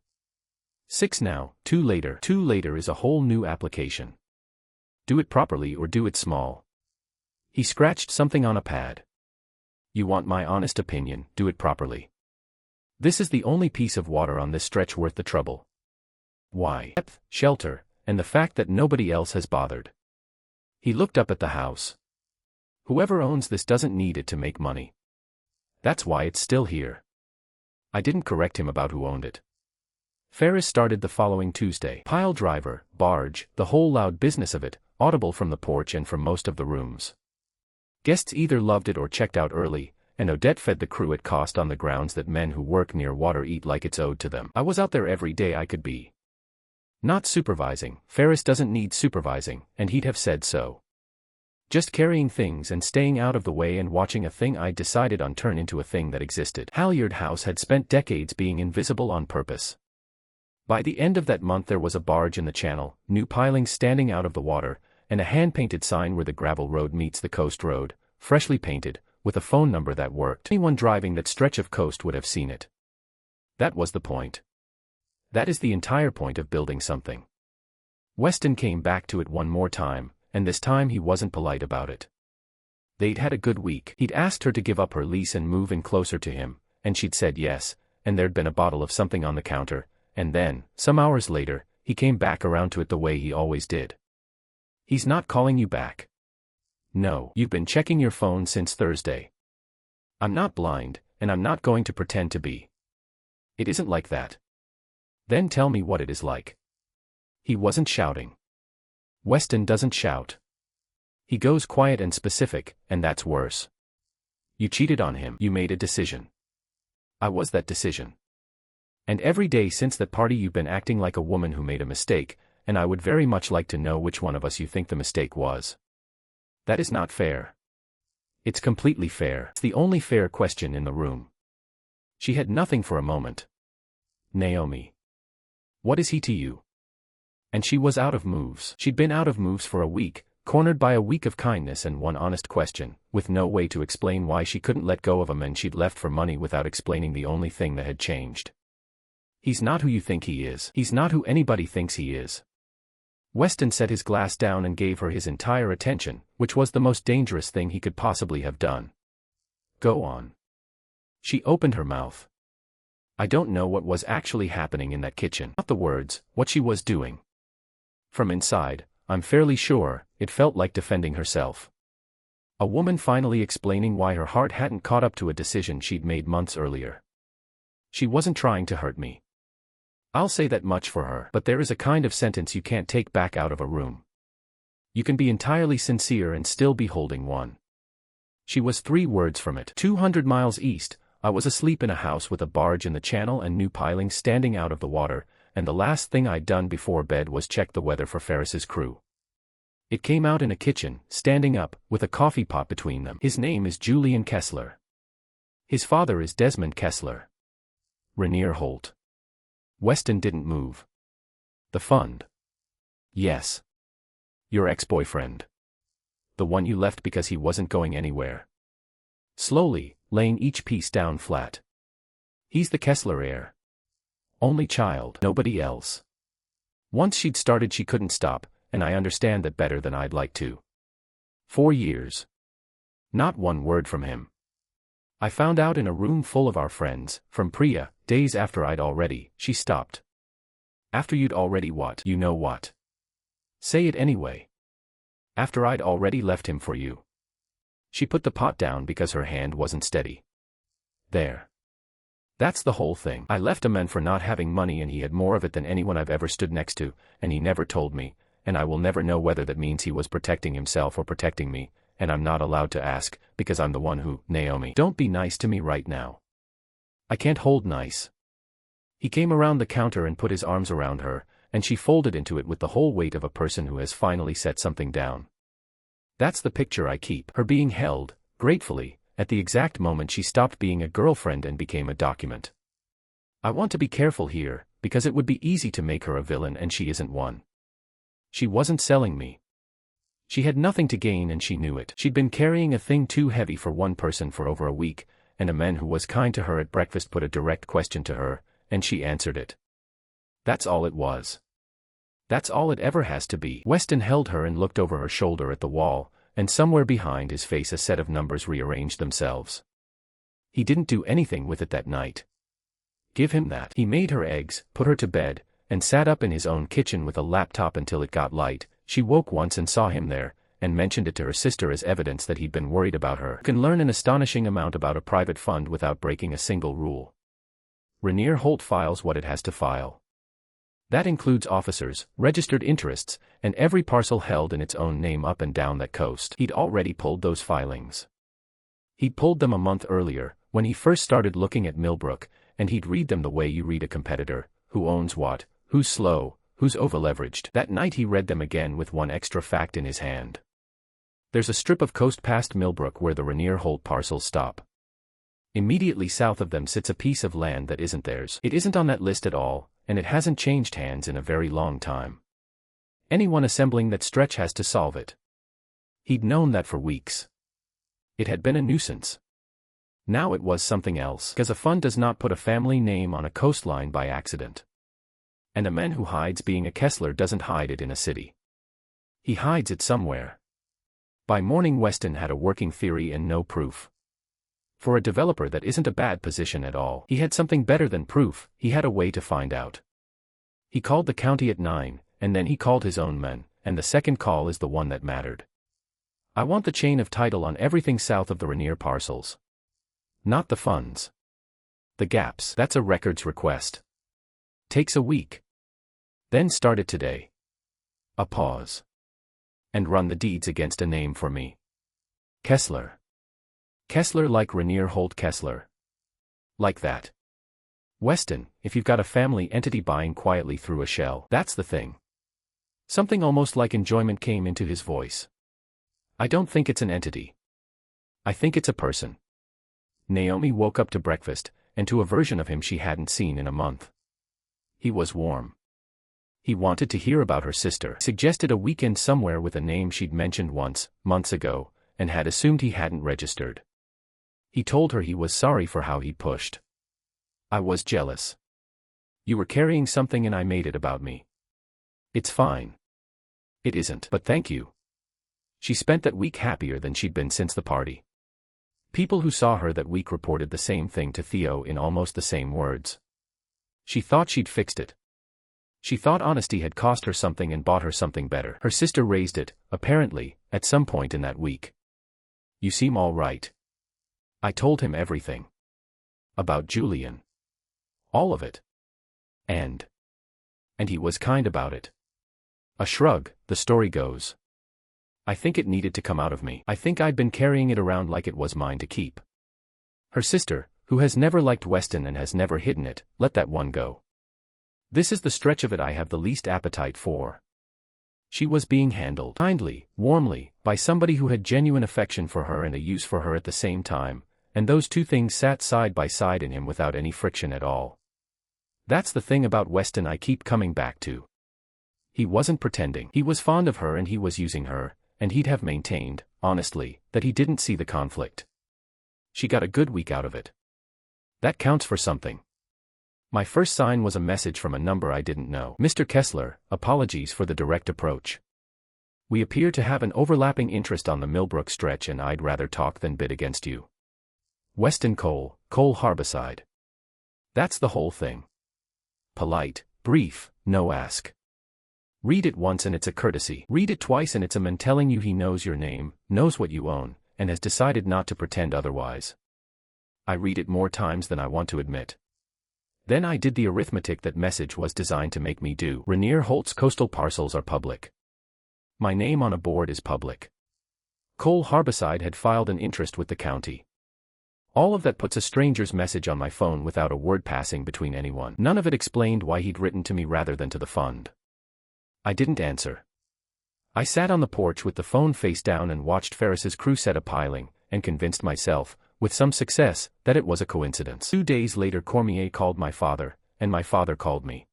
6 now, 2 later. 2 later is a whole new application. Do it properly or do it small. He scratched something on a pad. You want my honest opinion, do it properly. This is the only piece of water on this stretch worth the trouble. Why? Depth, shelter, and the fact that nobody else has bothered. He looked up at the house. Whoever owns this doesn't need it to make money. That's why it's still here. I didn't correct him about who owned it. Ferris started the following Tuesday. Pile driver, barge, the whole loud business of it, audible from the porch and from most of the rooms. Guests either loved it or checked out early, and Odette fed the crew at cost on the grounds that men who work near water eat like it's owed to them. I was out there every day I could be. Not supervising, Ferris doesn't need supervising, and he'd have said so. Just carrying things and staying out of the way and watching a thing I'd decided on turn into a thing that existed. Halyard House had spent decades being invisible on purpose. By the end of that month there was a barge in the channel, new pilings standing out of the water, and a hand-painted sign where the gravel road meets the coast road, freshly painted, with a phone number that worked. Anyone driving that stretch of coast would have seen it. That was the point. That is the entire point of building something. Weston came back to it one more time, and this time he wasn't polite about it. They'd had a good week. He'd asked her to give up her lease and move in closer to him, and she'd said yes, and there'd been a bottle of something on the counter, and then, some hours later, he came back around to it the way he always did. He's not calling you back. No, you've been checking your phone since Thursday. I'm not blind, and I'm not going to pretend to be. It isn't like that. Then tell me what it is like. He wasn't shouting. Weston doesn't shout. He goes quiet and specific, and that's worse. You cheated on him. You made a decision. I was that decision. And every day since that party you've been acting like a woman who made a mistake, and I would very much like to know which one of us you think the mistake was. That is not fair. It's completely fair. It's the only fair question in the room. She had nothing for a moment. Naomi. What is he to you? And she was out of moves. She'd been out of moves for a week, cornered by a week of kindness and one honest question, with no way to explain why she couldn't let go of a man she'd left for money without explaining the only thing that had changed. He's not who you think he is. He's not who anybody thinks he is. Weston set his glass down and gave her his entire attention, which was the most dangerous thing he could possibly have done. Go on. She opened her mouth. I don't know what was actually happening in that kitchen. Not the words, what she was doing. From inside, I'm fairly sure, it felt like defending herself. A woman finally explaining why her heart hadn't caught up to a decision she'd made months earlier. She wasn't trying to hurt me. I'll say that much for her. But there is a kind of sentence you can't take back out of a room. You can be entirely sincere and still be holding one. She was 3 words from it. 200 miles east, I was asleep in a house with a barge in the channel and new pilings standing out of the water, and the last thing I'd done before bed was check the weather for Ferris's crew. It came out in a kitchen, standing up, with a coffee pot between them. His name is Julian Kessler. His father is Desmond Kessler. Rainier Holt. Weston didn't move. The fund. Yes. Your ex-boyfriend. The one you left because he wasn't going anywhere. Slowly, laying each piece down flat. He's the Kessler heir. Only child, nobody else. Once she'd started she couldn't stop, and I understand that better than I'd like to. 4 years. Not one word from him. I found out in a room full of our friends, from Priya, days after I'd already. She stopped. After you'd already what? You know what? Say it anyway. After I'd already left him for you. She put the pot down because her hand wasn't steady. There. That's the whole thing. I left a man for not having money and he had more of it than anyone I've ever stood next to, and he never told me, and I will never know whether that means he was protecting himself or protecting me, and I'm not allowed to ask, because I'm the one who, Naomi. Don't be nice to me right now. I can't hold nice. He came around the counter and put his arms around her, and she folded into it with the whole weight of a person who has finally set something down. That's the picture I keep, her being held, gratefully, at the exact moment she stopped being a girlfriend and became a document. I want to be careful here, because it would be easy to make her a villain and she isn't one. She wasn't selling me. She had nothing to gain and she knew it. She'd been carrying a thing too heavy for one person for over a week, and a man who was kind to her at breakfast put a direct question to her, and she answered it. That's all it was. That's all it ever has to be. Weston held her and looked over her shoulder at the wall, and somewhere behind his face a set of numbers rearranged themselves. He didn't do anything with it that night. Give him that. He made her eggs, put her to bed, and sat up in his own kitchen with a laptop until it got light. She woke once and saw him there, and mentioned it to her sister as evidence that he'd been worried about her. Can learn an astonishing amount about a private fund without breaking a single rule. Rainier Holt files what it has to file. That includes officers, registered interests, and every parcel held in its own name up and down that coast. He'd already pulled those filings. He'd pulled them a month earlier, when he first started looking at Millbrook, and he'd read them the way you read a competitor, who owns what, who's slow, who's overleveraged. That night he read them again with one extra fact in his hand. There's a strip of coast past Millbrook where the Rainier Holt parcels stop. Immediately south of them sits a piece of land that isn't theirs. It isn't on that list at all, and it hasn't changed hands in a very long time. Anyone assembling that stretch has to solve it. He'd known that for weeks. It had been a nuisance. Now it was something else, because a fund does not put a family name on a coastline by accident. And a man who hides being a Kessler doesn't hide it in a city. He hides it somewhere. By morning Weston had a working theory and no proof. For a developer that isn't a bad position at all. He had something better than proof, he had a way to find out. He called the county at 9, and then he called his own men, and the second call is the one that mattered. I want the chain of title on everything south of the Rainier parcels. Not the funds. The gaps. That's a records request. Takes a week. Then start it today. A pause. And run the deeds against a name for me. Kessler. Kessler like Rainier Holt Kessler. Like that. Weston, if you've got a family entity buying quietly through a shell, that's the thing. Something almost like enjoyment came into his voice. I don't think it's an entity. I think it's a person. Naomi woke up to breakfast, and to a version of him she hadn't seen in a month. He was warm. He wanted to hear about her sister, suggested a weekend somewhere with a name she'd mentioned once, months ago, and had assumed he hadn't registered. He told her he was sorry for how he pushed. I was jealous. You were carrying something and I made it about me. It's fine. It isn't, but thank you. She spent that week happier than she'd been since the party. People who saw her that week reported the same thing to Theo in almost the same words. She thought she'd fixed it. She thought honesty had cost her something and bought her something better. Her sister raised it, apparently, at some point in that week. You seem all right. I told him everything. About Julian. All of it. And he was kind about it. A shrug, the story goes. I think it needed to come out of me. I think I'd been carrying it around like it was mine to keep. Her sister, who has never liked Weston and has never hidden it, let that one go. This is the stretch of it I have the least appetite for. She was being handled kindly, warmly, by somebody who had genuine affection for her and a use for her at the same time, and those two things sat side by side in him without any friction at all. That's the thing about Weston I keep coming back to. He wasn't pretending. He was fond of her and he was using her, and he'd have maintained, honestly, that he didn't see the conflict. She got a good week out of it. That counts for something. My first sign was a message from a number I didn't know. Mr. Kessler, apologies for the direct approach. We appear to have an overlapping interest on the Millbrook stretch and I'd rather talk than bid against you. Weston Cole, Cole Harbiside. That's the whole thing. Polite, brief, no ask. Read it once and it's a courtesy. Read it twice and it's a man telling you he knows your name, knows what you own, and has decided not to pretend otherwise. I read it more times than I want to admit. Then I did the arithmetic that message was designed to make me do. Rainier Holt's coastal parcels are public. My name on a board is public. Cole Harbiside had filed an interest with the county. All of that puts a stranger's message on my phone without a word passing between anyone. None of it explained why he'd written to me rather than to the fund. I didn't answer. I sat on the porch with the phone face down and watched Ferris's crew set a piling, and convinced myself, with some success, that it was a coincidence. 2 days later Cormier called my father, and my father called me.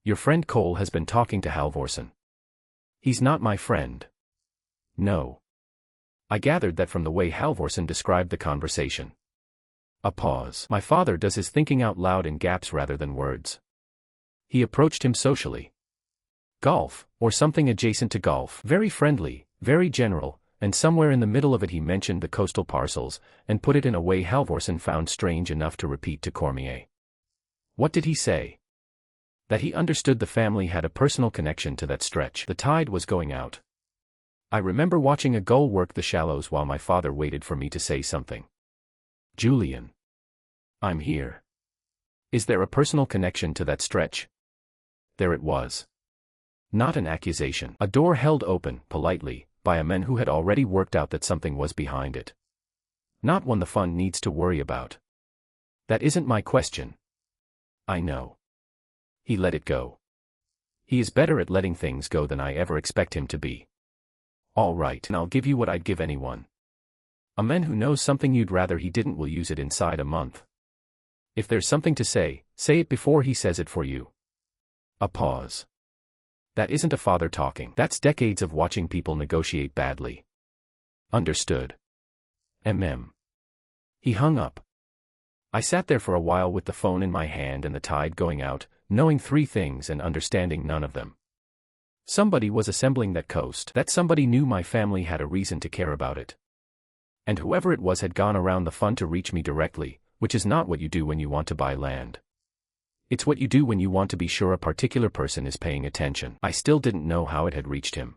Your friend Cole has been talking to Halvorsen. He's not my friend. No. I gathered that from the way Halvorsen described the conversation. A pause. My father does his thinking out loud in gaps rather than words. He approached him socially. Golf, or something adjacent to golf. Very friendly, very general, and somewhere in the middle of it he mentioned the coastal parcels, and put it in a way Halvorsen found strange enough to repeat to Cormier. What did he say? That he understood the family had a personal connection to that stretch. The tide was going out. I remember watching a gull work the shallows while my father waited for me to say something. Julian. I'm here. Is there a personal connection to that stretch? There it was. Not an accusation. A door held open, politely, by a man who had already worked out that something was behind it. Not one the fund needs to worry about. That isn't my question. I know. He let it go. He is better at letting things go than I ever expect him to be. All right, and I'll give you what I'd give anyone. A man who knows something you'd rather he didn't will use it inside a month. If there's something to say it before he says it for you. A pause. That isn't a father talking. That's decades of watching people negotiate badly. Understood. He hung up. I sat there for a while with the phone in my hand and the tide going out, knowing 3 things and understanding none of them. Somebody was assembling that coast. That somebody knew my family had a reason to care about it. And whoever it was had gone around the fund to reach me directly, which is not what you do when you want to buy land. It's what you do when you want to be sure a particular person is paying attention. I still didn't know how it had reached him.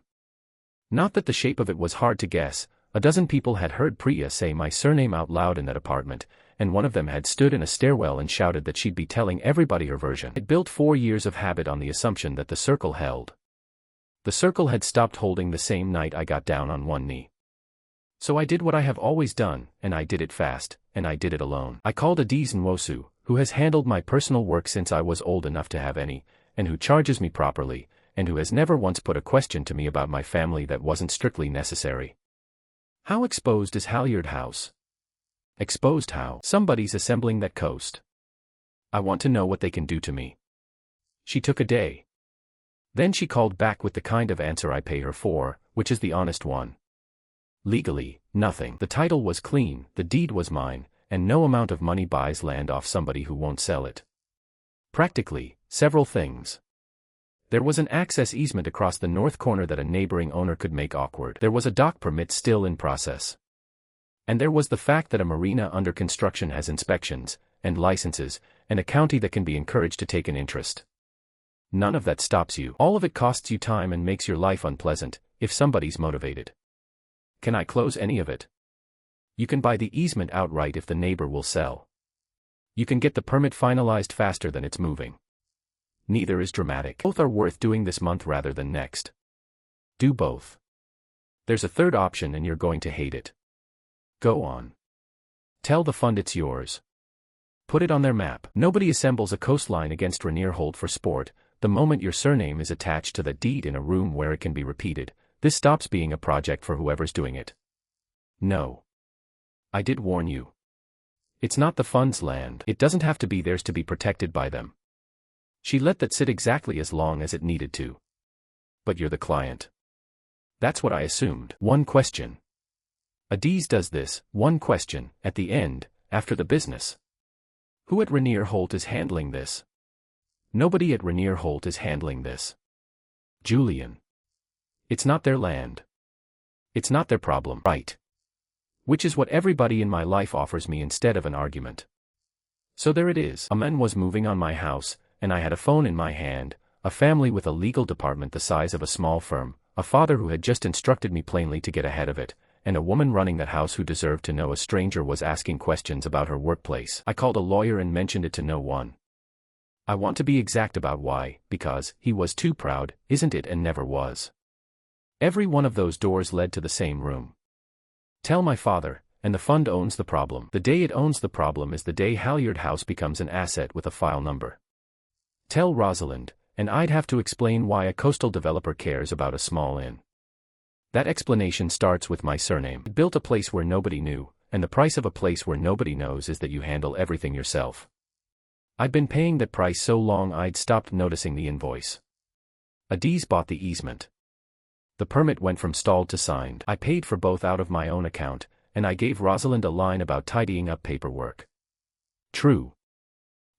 Not that the shape of it was hard to guess. A dozen people had heard Priya say my surname out loud in that apartment, and one of them had stood in a stairwell and shouted that she'd be telling everybody her version. It built 4 years of habit on the assumption that the circle held. The circle had stopped holding the same night I got down on one knee. So I did what I have always done, and I did it fast, and I did it alone. I called Adiz Nwosu, who has handled my personal work since I was old enough to have any, and who charges me properly, and who has never once put a question to me about my family that wasn't strictly necessary. How exposed is Halyard House? Exposed how? Somebody's assembling that coast. I want to know what they can do to me. She took a day. Then she called back with the kind of answer I pay her for, which is the honest one. Legally, nothing. The title was clean, the deed was mine, and no amount of money buys land off somebody who won't sell it. Practically, several things. There was an access easement across the north corner that a neighboring owner could make awkward. There was a dock permit still in process. And there was the fact that a marina under construction has inspections, and licenses, and a county that can be encouraged to take an interest. None of that stops you. All of it costs you time and makes your life unpleasant, if somebody's motivated. Can I close any of it? You can buy the easement outright if the neighbor will sell. You can get the permit finalized faster than it's moving. Neither is dramatic. Both are worth doing this month rather than next. Do both. There's a third option and you're going to hate it. Go on. Tell the fund it's yours. Put it on their map. Nobody assembles a coastline against Rainier Holt for sport. The moment your surname is attached to the deed in a room where it can be repeated, this stops being a project for whoever's doing it. No. I did warn you. It's not the fund's land. It doesn't have to be theirs to be protected by them. She let that sit exactly as long as it needed to. But you're the client. That's what I assumed. One question. Adiz does this, one question, at the end, after the business. Who at Rainier Holt is handling this? Nobody at Rainier Holt is handling this. Julian. It's not their land. It's not their problem. Right. Which is what everybody in my life offers me instead of an argument. So there it is. A man was moving on my house, and I had a phone in my hand, a family with a legal department the size of a small firm, a father who had just instructed me plainly to get ahead of it, and a woman running that house who deserved to know a stranger was asking questions about her workplace. I called a lawyer and mentioned it to no one. I want to be exact about why, because he was too proud, isn't it, and never was. Every one of those doors led to the same room. Tell my father, and the fund owns the problem. The day it owns the problem is the day Halyard House becomes an asset with a file number. Tell Rosalind, and I'd have to explain why a coastal developer cares about a small inn. That explanation starts with my surname. I built a place where nobody knew, and the price of a place where nobody knows is that you handle everything yourself. I'd been paying that price so long I'd stopped noticing the invoice. Adiz bought the easement. The permit went from stalled to signed. I paid for both out of my own account, and I gave Rosalind a line about tidying up paperwork. True.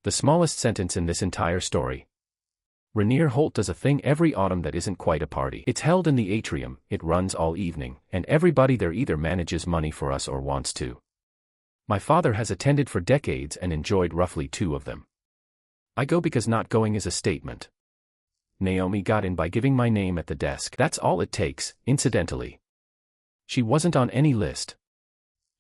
The smallest sentence in this entire story. Rainier Holt does a thing every autumn that isn't quite a party. It's held in the atrium, it runs all evening, and everybody there either manages money for us or wants to. My father has attended for decades and enjoyed roughly 2 of them. I go because not going is a statement. Naomi got in by giving my name at the desk. That's all it takes, incidentally. She wasn't on any list.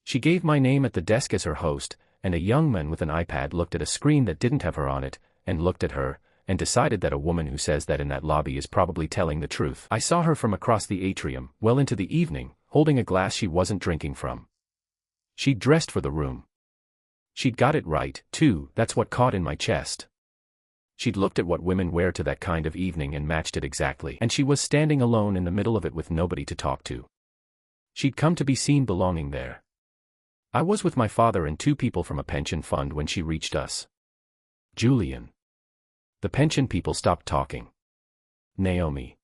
She gave my name at the desk as her host, and a young man with an iPad looked at a screen that didn't have her on it, and looked at her, and decided that a woman who says that in that lobby is probably telling the truth. I saw her from across the atrium, well into the evening, holding a glass she wasn't drinking from. She'd dressed for the room. She'd got it right, too, that's what caught in my chest. She'd looked at what women wear to that kind of evening and matched it exactly, and she was standing alone in the middle of it with nobody to talk to. She'd come to be seen belonging there. I was with my father and 2 people from a pension fund when she reached us. Julian. The pension people stopped talking. Naomi.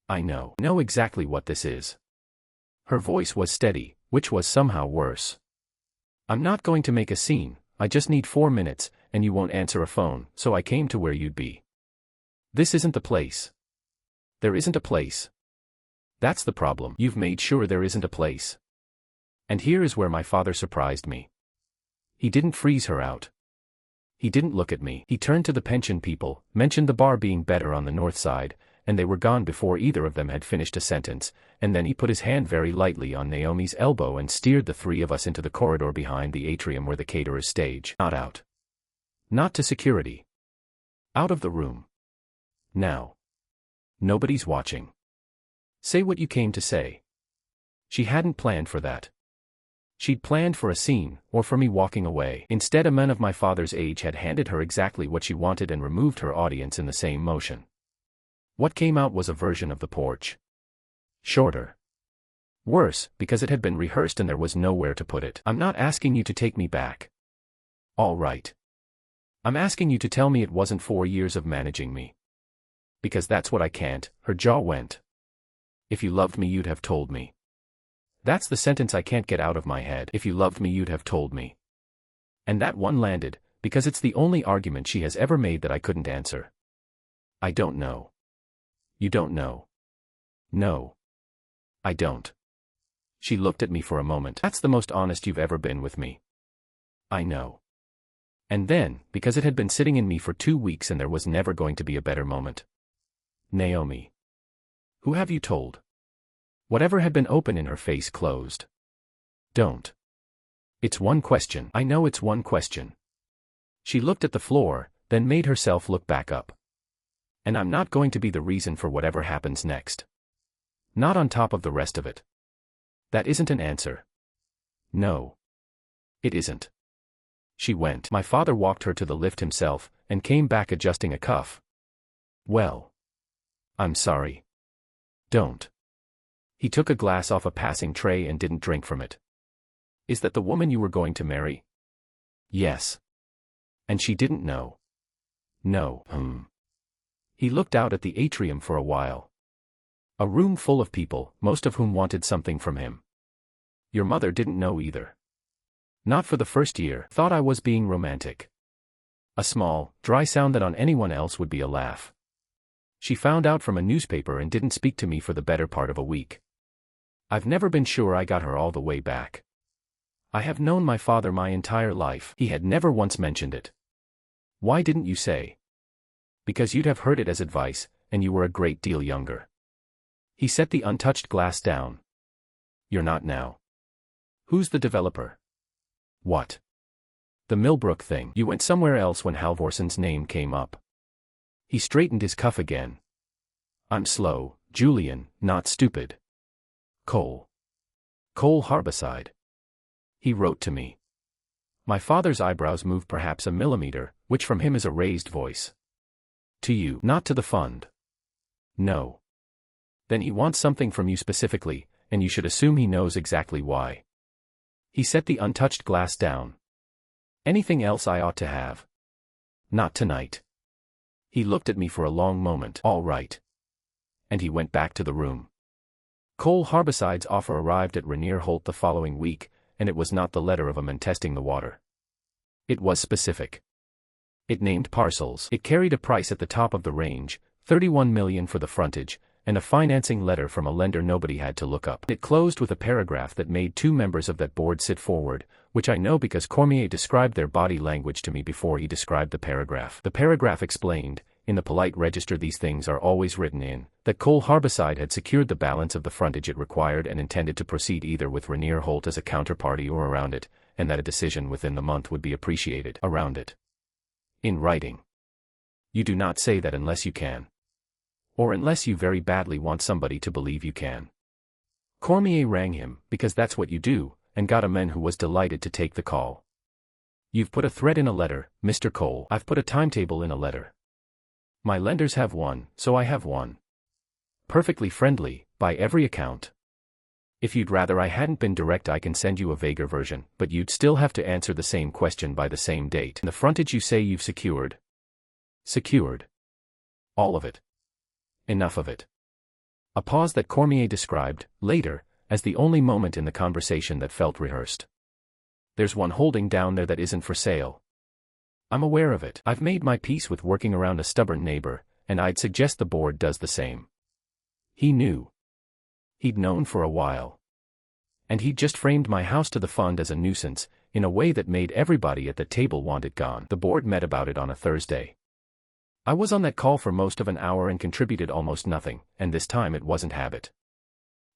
I know exactly what this is. Her voice was steady, which was somehow worse. I'm not going to make a scene, I just need 4 minutes, and you won't answer a phone, so I came to where you'd be. This isn't the place. There isn't a place. That's the problem. You've made sure there isn't a place. And here is where my father surprised me. He didn't freeze her out. He didn't look at me. He turned to the pension people, mentioned the bar being better on the north side, and they were gone before either of them had finished a sentence, and then he put his hand very lightly on Naomi's elbow and steered the 3 of us into the corridor behind the atrium where the caterers stage. Not out. Not to security. Out of the room. Now. Nobody's watching. Say what you came to say. She hadn't planned for that. She'd planned for a scene, or for me walking away. Instead, a man of my father's age had handed her exactly what she wanted and removed her audience in the same motion. What came out was a version of the porch. Shorter. Worse, because it had been rehearsed and there was nowhere to put it. I'm not asking you to take me back. All right. I'm asking you to tell me it wasn't 4 years of managing me. Because that's what I can't. Her jaw went. If you loved me, you'd have told me. That's the sentence I can't get out of my head. If you loved me, you'd have told me. And that one landed, because it's the only argument she has ever made that I couldn't answer. I don't know. You don't know. No. I don't. She looked at me for a moment. That's the most honest you've ever been with me. I know. And then, because it had been sitting in me for 2 weeks and there was never going to be a better moment. Naomi. Who have you told? Whatever had been open in her face closed. Don't. It's one question. I know it's one question. She looked at the floor, then made herself look back up. And I'm not going to be the reason for whatever happens next. Not on top of the rest of it. That isn't an answer. No. It isn't. She went. My father walked her to the lift himself, and came back adjusting a cuff. Well. I'm sorry. Don't. He took a glass off a passing tray and didn't drink from it. Is that the woman you were going to marry? Yes. And she didn't know. No. He looked out at the atrium for a while. A room full of people, most of whom wanted something from him. Your mother didn't know either. Not for the first year. Thought I was being romantic. A small, dry sound that on anyone else would be a laugh. She found out from a newspaper and didn't speak to me for the better part of a week. I've never been sure I got her all the way back. I have known my father my entire life. He had never once mentioned it. Why didn't you say? Because you'd have heard it as advice, and you were a great deal younger. He set the untouched glass down. You're not now. Who's the developer? What? The Millbrook thing. You went somewhere else when Halvorson's name came up. He straightened his cuff again. I'm slow, Julian, not stupid. Cole. Cole Harbiside. He wrote to me. My father's eyebrows moved perhaps a millimeter, which from him is a raised voice. To you, not to the fund. No. Then he wants something from you specifically, and you should assume he knows exactly why. He set the untouched glass down. Anything else I ought to have? Not tonight. He looked at me for a long moment. All right. And he went back to the room. Cole Harbiside's offer arrived at Rainier Holt the following week, and it was not the letter of a man testing the water. It was specific. It named parcels. It carried a price at the top of the range, $31 million for the frontage, and a financing letter from a lender nobody had to look up. It closed with a paragraph that made two members of that board sit forward, which I know because Cormier described their body language to me before he described the paragraph. The paragraph explained, in the polite register these things are always written in, that Cole Harbiside had secured the balance of the frontage it required and intended to proceed either with Rainier Holt as a counterparty or around it, and that a decision within the month would be appreciated around it. In writing. You do not say that unless you can. Or unless you very badly want somebody to believe you can. Cormier rang him, because that's what you do, and got a man who was delighted to take the call. You've put a threat in a letter, Mr. Cole. I've put a timetable in a letter. My lenders have one, so I have one. Perfectly friendly, by every account. If you'd rather I hadn't been direct I can send you a vaguer version, but you'd still have to answer the same question by the same date. The frontage you say you've secured. Secured. All of it. Enough of it. A pause that Cormier described, later, as the only moment in the conversation that felt rehearsed. There's one holding down there that isn't for sale. I'm aware of it. I've made my peace with working around a stubborn neighbor, and I'd suggest the board does the same. He knew. He'd known for a while. And he'd just framed my house to the fund as a nuisance, in a way that made everybody at the table want it gone. The board met about it on a Thursday. I was on that call for most of an hour and contributed almost nothing, and this time it wasn't habit.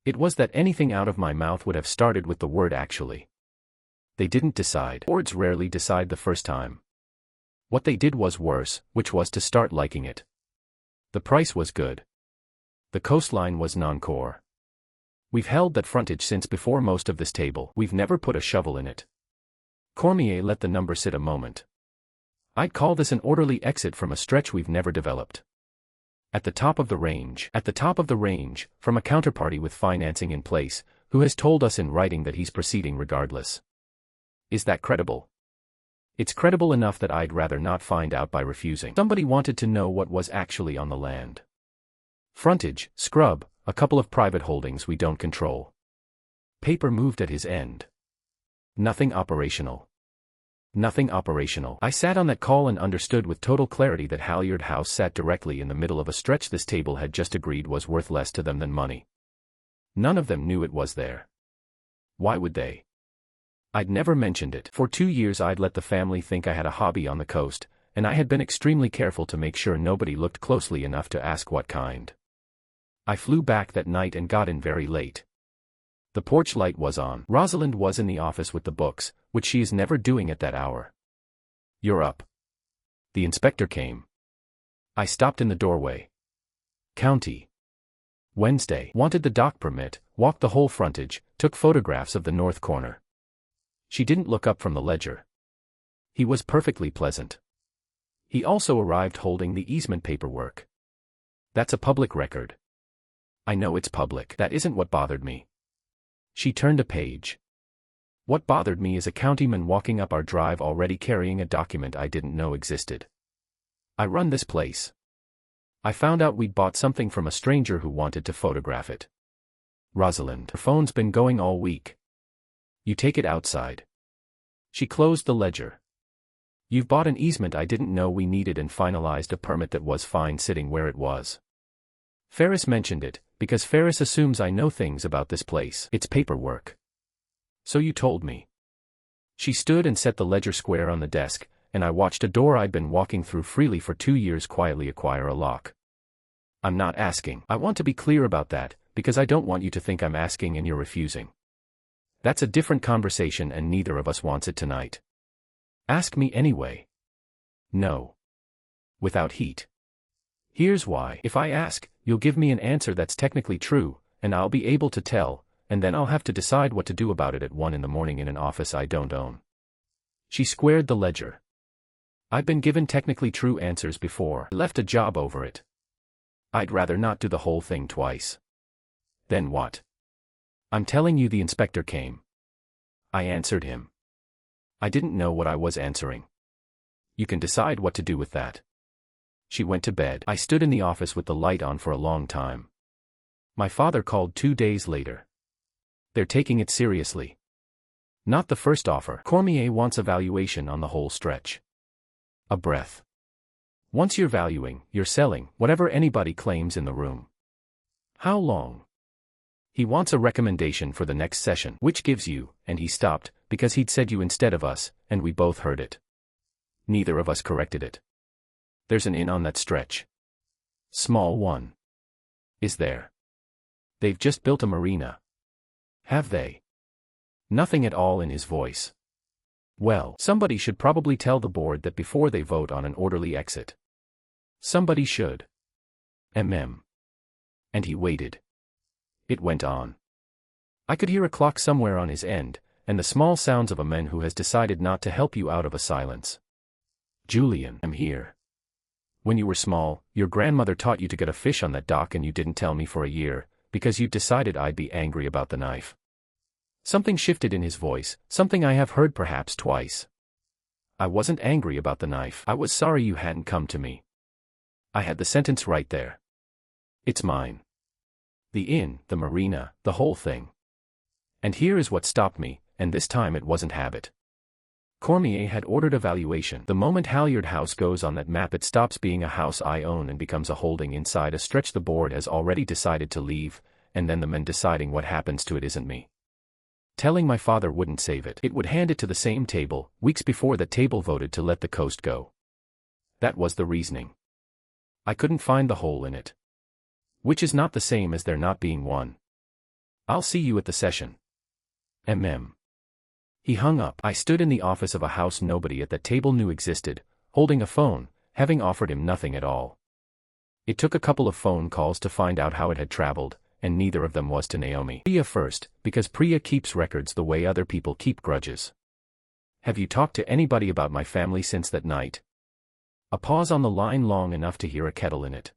It was that anything out of my mouth would have started with the word actually. They didn't decide. Boards rarely decide the first time. What they did was worse, which was to start liking it. The price was good. The coastline was non-core. We've held that frontage since before most of this table. We've never put a shovel in it. Cormier let the number sit a moment. I'd call this an orderly exit from a stretch we've never developed. At the top of the range, from a counterparty with financing in place, who has told us in writing that he's proceeding regardless. Is that credible? It's credible enough that I'd rather not find out by refusing. Somebody wanted to know what was actually on the land. Frontage, scrub, a couple of private holdings we don't control. Paper moved at his end. Nothing operational. Nothing operational. I sat on that call and understood with total clarity that Halyard House sat directly in the middle of a stretch this table had just agreed was worth less to them than money. None of them knew it was there. Why would they? I'd never mentioned it. For 2 years I'd let the family think I had a hobby on the coast, and I had been extremely careful to make sure nobody looked closely enough to ask what kind. I flew back that night and got in very late. The porch light was on. Rosalind was in the office with the books, which she is never doing at that hour. You're up. The inspector came. I stopped in the doorway. County. Wednesday. Wanted the dock permit, walked the whole frontage, took photographs of the north corner. She didn't look up from the ledger. He was perfectly pleasant. He also arrived holding the easement paperwork. That's a public record. I know it's public. That isn't what bothered me. She turned a page. What bothered me is a countyman walking up our drive already carrying a document I didn't know existed. I run this place. I found out we'd bought something from a stranger who wanted to photograph it. Rosalind, her phone's been going all week. You take it outside. She closed the ledger. You've bought an easement I didn't know we needed and finalized a permit that was fine sitting where it was. Ferris mentioned it, because Ferris assumes I know things about this place. It's paperwork. So you told me. She stood and set the ledger square on the desk, and I watched a door I'd been walking through freely for 2 years quietly acquire a lock. I'm not asking. I want to be clear about that, because I don't want you to think I'm asking and you're refusing. That's a different conversation and neither of us wants it tonight. Ask me anyway. No. Without heat. Here's why. If I ask, you'll give me an answer that's technically true, and I'll be able to tell, and then I'll have to decide what to do about it at 1 in the morning in an office I don't own. She squared the ledger. I've been given technically true answers before. I left a job over it. I'd rather not do the whole thing twice. Then what? I'm telling you, the inspector came. I answered him. I didn't know what I was answering. You can decide what to do with that. She went to bed. I stood in the office with the light on for a long time. My father called 2 days later. They're taking it seriously. Not the first offer. Cormier wants a valuation on the whole stretch. A breath. Once you're valuing, you're selling whatever anybody claims in the room. How long? He wants a recommendation for the next session, which gives you, and he stopped, because he'd said you instead of us, and we both heard it. Neither of us corrected it. There's an inn on that stretch. Small one. Is there? They've just built a marina. Have they? Nothing at all in his voice. Well, somebody should probably tell the board that before they vote on an orderly exit. Somebody should. And he waited. It went on. I could hear a clock somewhere on his end, and the small sounds of a man who has decided not to help you out of a silence. Julian, I'm here. When you were small, your grandmother taught you to get a fish on that dock and you didn't tell me for a year, because you decided I'd be angry about the knife. Something shifted in his voice, something I have heard perhaps twice. I wasn't angry about the knife. I was sorry you hadn't come to me. I had the sentence right there. It's mine. The inn, the marina, the whole thing. And here is what stopped me, and this time it wasn't habit. Cormier had ordered a valuation. The moment Halyard House goes on that map, it stops being a house I own and becomes a holding inside a stretch the board has already decided to leave, and then the man deciding what happens to it isn't me. Telling my father wouldn't save it. It would hand it to the same table, weeks before that table voted to let the coast go. That was the reasoning. I couldn't find the hole in it. Which is not the same as there not being one. I'll see you at the session. He hung up. I stood in the office of a house nobody at that table knew existed, holding a phone, having offered him nothing at all. It took a couple of phone calls to find out how it had traveled, and neither of them was to Naomi. Priya first, because Priya keeps records the way other people keep grudges. Have you talked to anybody about my family since that night? A pause on the line long enough to hear a kettle in it.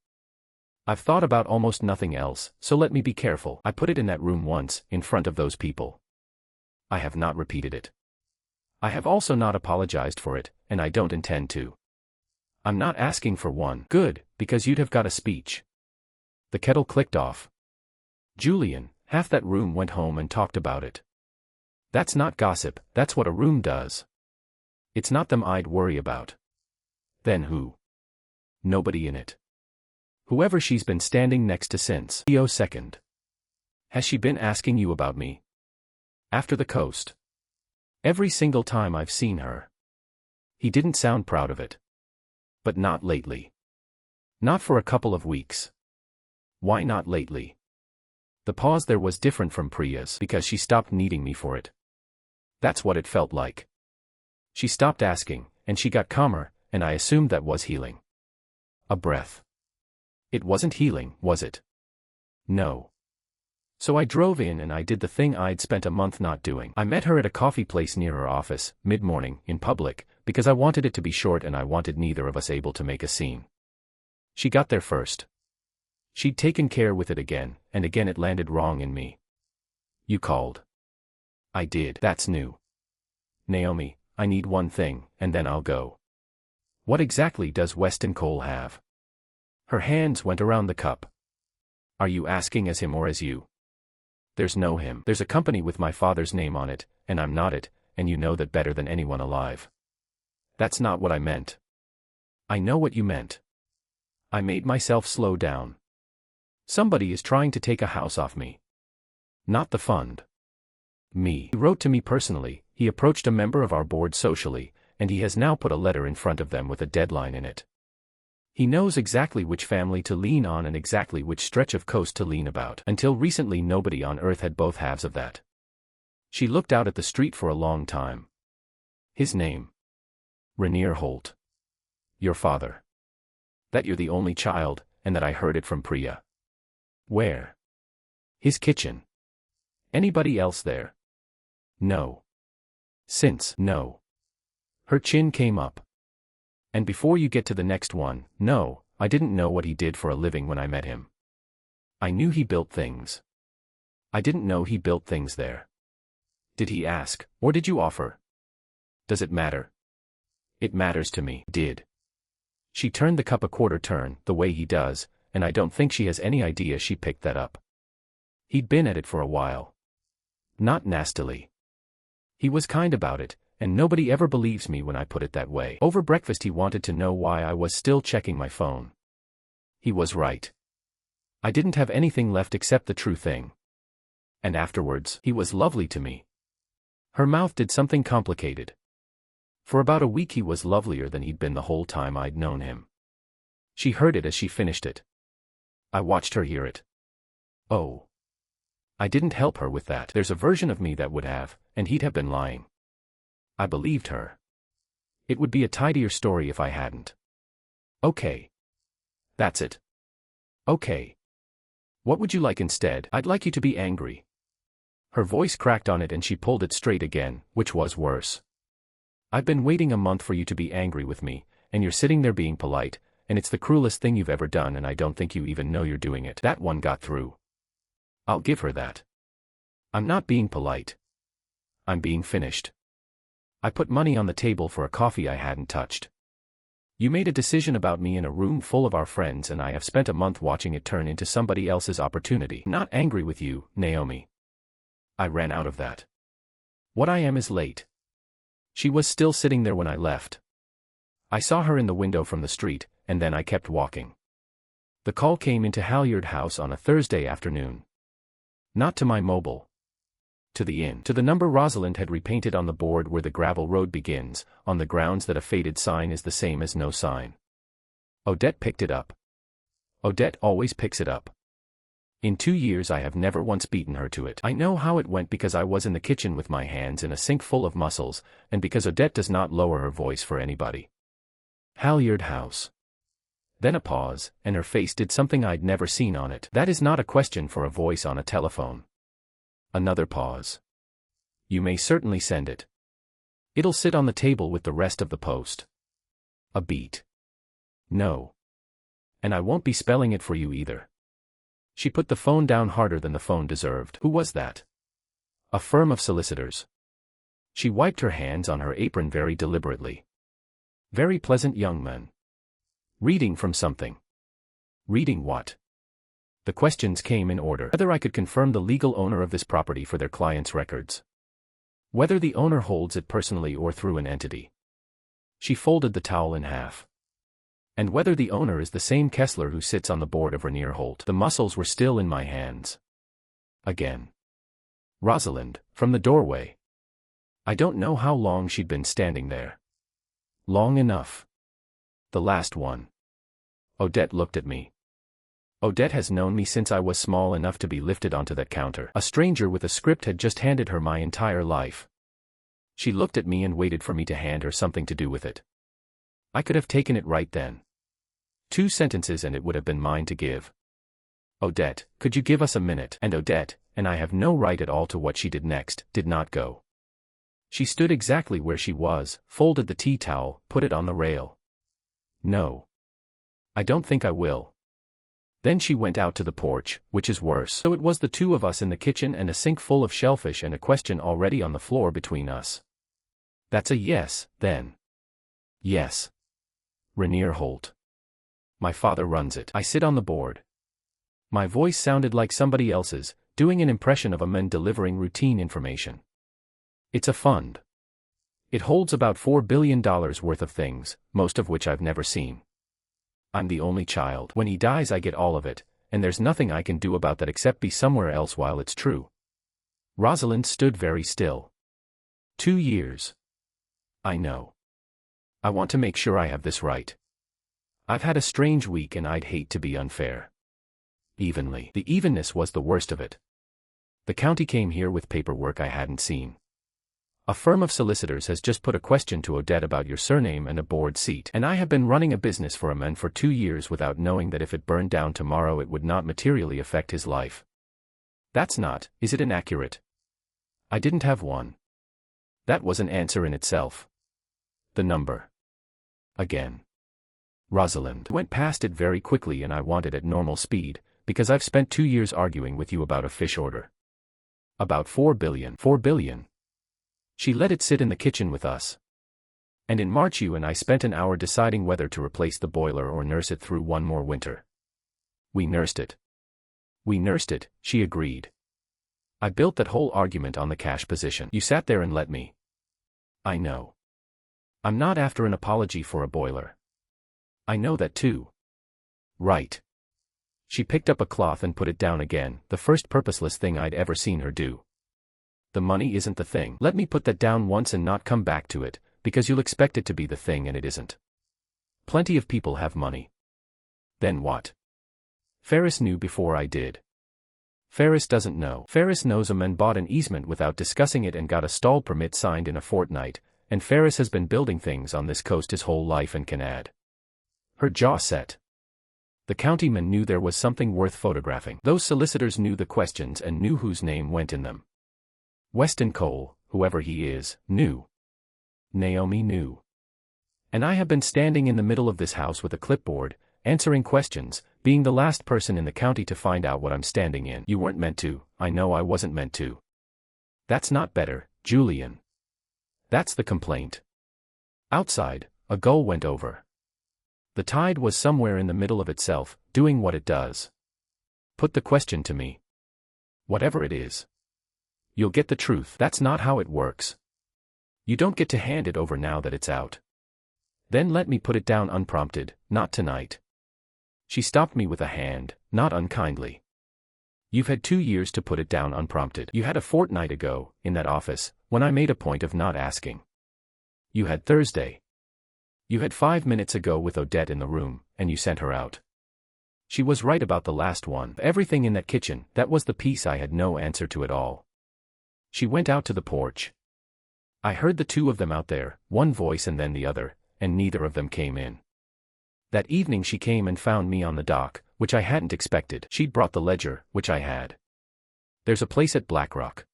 I've thought about almost nothing else, so let me be careful. I put it in that room once, in front of those people. I have not repeated it. I have also not apologized for it, and I don't intend to. I'm not asking for one. Good, because you'd have got a speech. The kettle clicked off. Julian, half that room went home and talked about it. That's not gossip, that's what a room does. It's not them I'd worry about. Then who? Nobody in it. Whoever she's been standing next to since. Second. Has she been asking you about me? After the coast. Every single time I've seen her. He didn't sound proud of it. But not lately. Not for a couple of weeks. Why not lately? The pause there was different from Priya's because she stopped needing me for it. That's what it felt like. She stopped asking, and she got calmer, and I assumed that was healing. A breath. It wasn't healing, was it? No. So I drove in and I did the thing I'd spent a month not doing. I met her at a coffee place near her office, mid-morning, in public, because I wanted it to be short and I wanted neither of us able to make a scene. She got there first. She'd taken care with it again, and again it landed wrong in me. You called. I did. That's new. Naomi, I need one thing, and then I'll go. What exactly does Weston Cole have? Her hands went around the cup. Are you asking as him or as you? There's no him. There's a company with my father's name on it, and I'm not it, and you know that better than anyone alive. That's not what I meant. I know what you meant. I made myself slow down. Somebody is trying to take a house off me. Not the fund. Me. He wrote to me personally, he approached a member of our board socially, and he has now put a letter in front of them with a deadline in it. He knows exactly which family to lean on and exactly which stretch of coast to lean about. Until recently nobody on earth had both halves of that. She looked out at the street for a long time. His name. Rainier Holt. Your father. That you're the only child, and that I heard it from Priya. Where? His kitchen. Anybody else there? No. No. Her chin came up. And before you get to the next one, no, I didn't know what he did for a living when I met him. I knew he built things. I didn't know he built things there. Did he ask, or did you offer? Does it matter? It matters to me. Did. She turned the cup a quarter turn, the way he does, and I don't think she has any idea she picked that up. He'd been at it for a while. Not nastily. He was kind about it, and nobody ever believes me when I put it that way. Over breakfast he wanted to know why I was still checking my phone. He was right. I didn't have anything left except the true thing. And afterwards, he was lovely to me. Her mouth did something complicated. For about a week he was lovelier than he'd been the whole time I'd known him. She heard it as she finished it. I watched her hear it. Oh. I didn't help her with that. There's a version of me that would have, and he'd have been lying. I believed her. It would be a tidier story if I hadn't. Okay. That's it. Okay. What would you like instead? I'd like you to be angry. Her voice cracked on it and she pulled it straight again, which was worse. I've been waiting a month for you to be angry with me, and you're sitting there being polite, and it's the cruelest thing you've ever done and I don't think you even know you're doing it. That one got through. I'll give her that. I'm not being polite. I'm being finished. I put money on the table for a coffee I hadn't touched. You made a decision about me in a room full of our friends and I have spent a month watching it turn into somebody else's opportunity. I'm not angry with you, Naomi. I ran out of that. What I am is late. She was still sitting there when I left. I saw her in the window from the street, and then I kept walking. The call came into Halyard House on a Thursday afternoon. Not to my mobile. To the inn. To the number Rosalind had repainted on the board where the gravel road begins, on the grounds that a faded sign is the same as no sign. Odette picked it up. Odette always picks it up. In 2 years I have never once beaten her to it. I know how it went because I was in the kitchen with my hands in a sink full of mussels, and because Odette does not lower her voice for anybody. Halyard House. Then a pause, and her face did something I'd never seen on it. That is not a question for a voice on a telephone. Another pause. You may certainly send it. It'll sit on the table with the rest of the post. A beat. No. And I won't be spelling it for you either. She put the phone down harder than the phone deserved. Who was that? A firm of solicitors. She wiped her hands on her apron very deliberately. Very pleasant young man. Reading from something. Reading what? The questions came in order. Whether I could confirm the legal owner of this property for their clients' records. Whether the owner holds it personally or through an entity. She folded the towel in half. And whether the owner is the same Kessler who sits on the board of Rainier Holt. The muscles were still in my hands. Again. Rosalind, from the doorway. I don't know how long she'd been standing there. Long enough. The last one. Odette looked at me. Odette has known me since I was small enough to be lifted onto that counter. A stranger with a script had just handed her my entire life. She looked at me and waited for me to hand her something to do with it. I could have taken it right then. 2 sentences and it would have been mine to give. Odette, could you give us a minute? And Odette, and I have no right at all to what she did next, did not go. She stood exactly where she was, folded the tea towel, put it on the rail. No. I don't think I will. Then she went out to the porch, which is worse. So it was the 2 of us in the kitchen and a sink full of shellfish and a question already on the floor between us. That's a yes, then. Yes. Rainier Holt. My father runs it. I sit on the board. My voice sounded like somebody else's, doing an impression of a man delivering routine information. It's a fund. It holds about $4 billion worth of things, most of which I've never seen. I'm the only child. When he dies I get all of it, and there's nothing I can do about that except be somewhere else while it's true. Rosalind stood very still. 2 years. I know. I want to make sure I have this right. I've had a strange week and I'd hate to be unfair. Evenly. The evenness was the worst of it. The county came here with paperwork I hadn't seen. A firm of solicitors has just put a question to Odette about your surname and a board seat. And I have been running a business for a man for 2 years without knowing that if it burned down tomorrow it would not materially affect his life. That's not, is it inaccurate? I didn't have one. That was an answer in itself. The number. Again. Rosalind went past it very quickly and I wanted at normal speed, because I've spent 2 years arguing with you about a fish order. About 4 billion. 4 billion. She let it sit in the kitchen with us. And in March you and I spent an hour deciding whether to replace the boiler or nurse it through one more winter. We nursed it. We nursed it, she agreed. I built that whole argument on the cash position. You sat there and let me. I know. I'm not after an apology for a boiler. I know that too. Right. She picked up a cloth and put it down again, the first purposeless thing I'd ever seen her do. The money isn't the thing. Let me put that down once and not come back to it, because you'll expect it to be the thing and it isn't. Plenty of people have money. Then what? Ferris knew before I did. Ferris doesn't know. Ferris knows a man bought an easement without discussing it and got a stall permit signed in a fortnight, and Ferris has been building things on this coast his whole life and can add. Her jaw set. The countyman knew there was something worth photographing. Those solicitors knew the questions and knew whose name went in them. Weston Cole, whoever he is, knew. Naomi knew. And I have been standing in the middle of this house with a clipboard, answering questions, being the last person in the county to find out what I'm standing in. You weren't meant to. I know I wasn't meant to. That's not better, Julian. That's the complaint. Outside, a gull went over. The tide was somewhere in the middle of itself, doing what it does. Put the question to me. Whatever it is. You'll get the truth. That's not how it works. You don't get to hand it over now that it's out. Then let me put it down unprompted, not tonight. She stopped me with a hand, not unkindly. You've had 2 years to put it down unprompted. You had a fortnight ago, in that office, when I made a point of not asking. You had Thursday. You had 5 minutes ago with Odette in the room, and you sent her out. She was right about the last one. Everything in that kitchen, that was the piece I had no answer to at all. She went out to the porch. I heard the two of them out there, one voice and then the other, and neither of them came in. That evening she came and found me on the dock, which I hadn't expected. She'd brought the ledger, which I had. There's a place at Blackrock.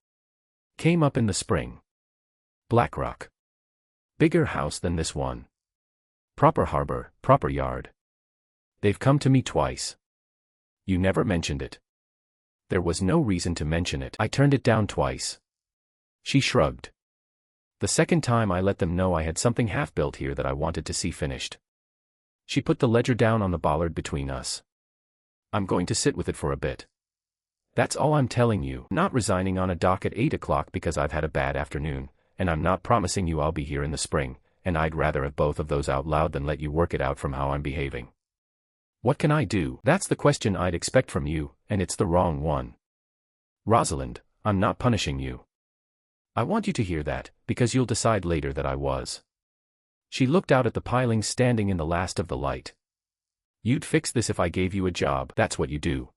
Came up in the spring. Blackrock. Bigger house than this one. Proper harbor, proper yard. They've come to me twice. You never mentioned it. There was no reason to mention it. I turned it down twice. She shrugged. The second time I let them know I had something half-built here that I wanted to see finished. She put the ledger down on the bollard between us. I'm going to sit with it for a bit. That's all I'm telling you. Not resigning on a dock at 8 o'clock because I've had a bad afternoon, and I'm not promising you I'll be here in the spring, and I'd rather have both of those out loud than let you work it out from how I'm behaving. What can I do? That's the question I'd expect from you, and it's the wrong one. Rosalind, I'm not punishing you. I want you to hear that, because you'll decide later that I was. She looked out at the pilings standing in the last of the light. You'd fix this if I gave you a job. That's what you do.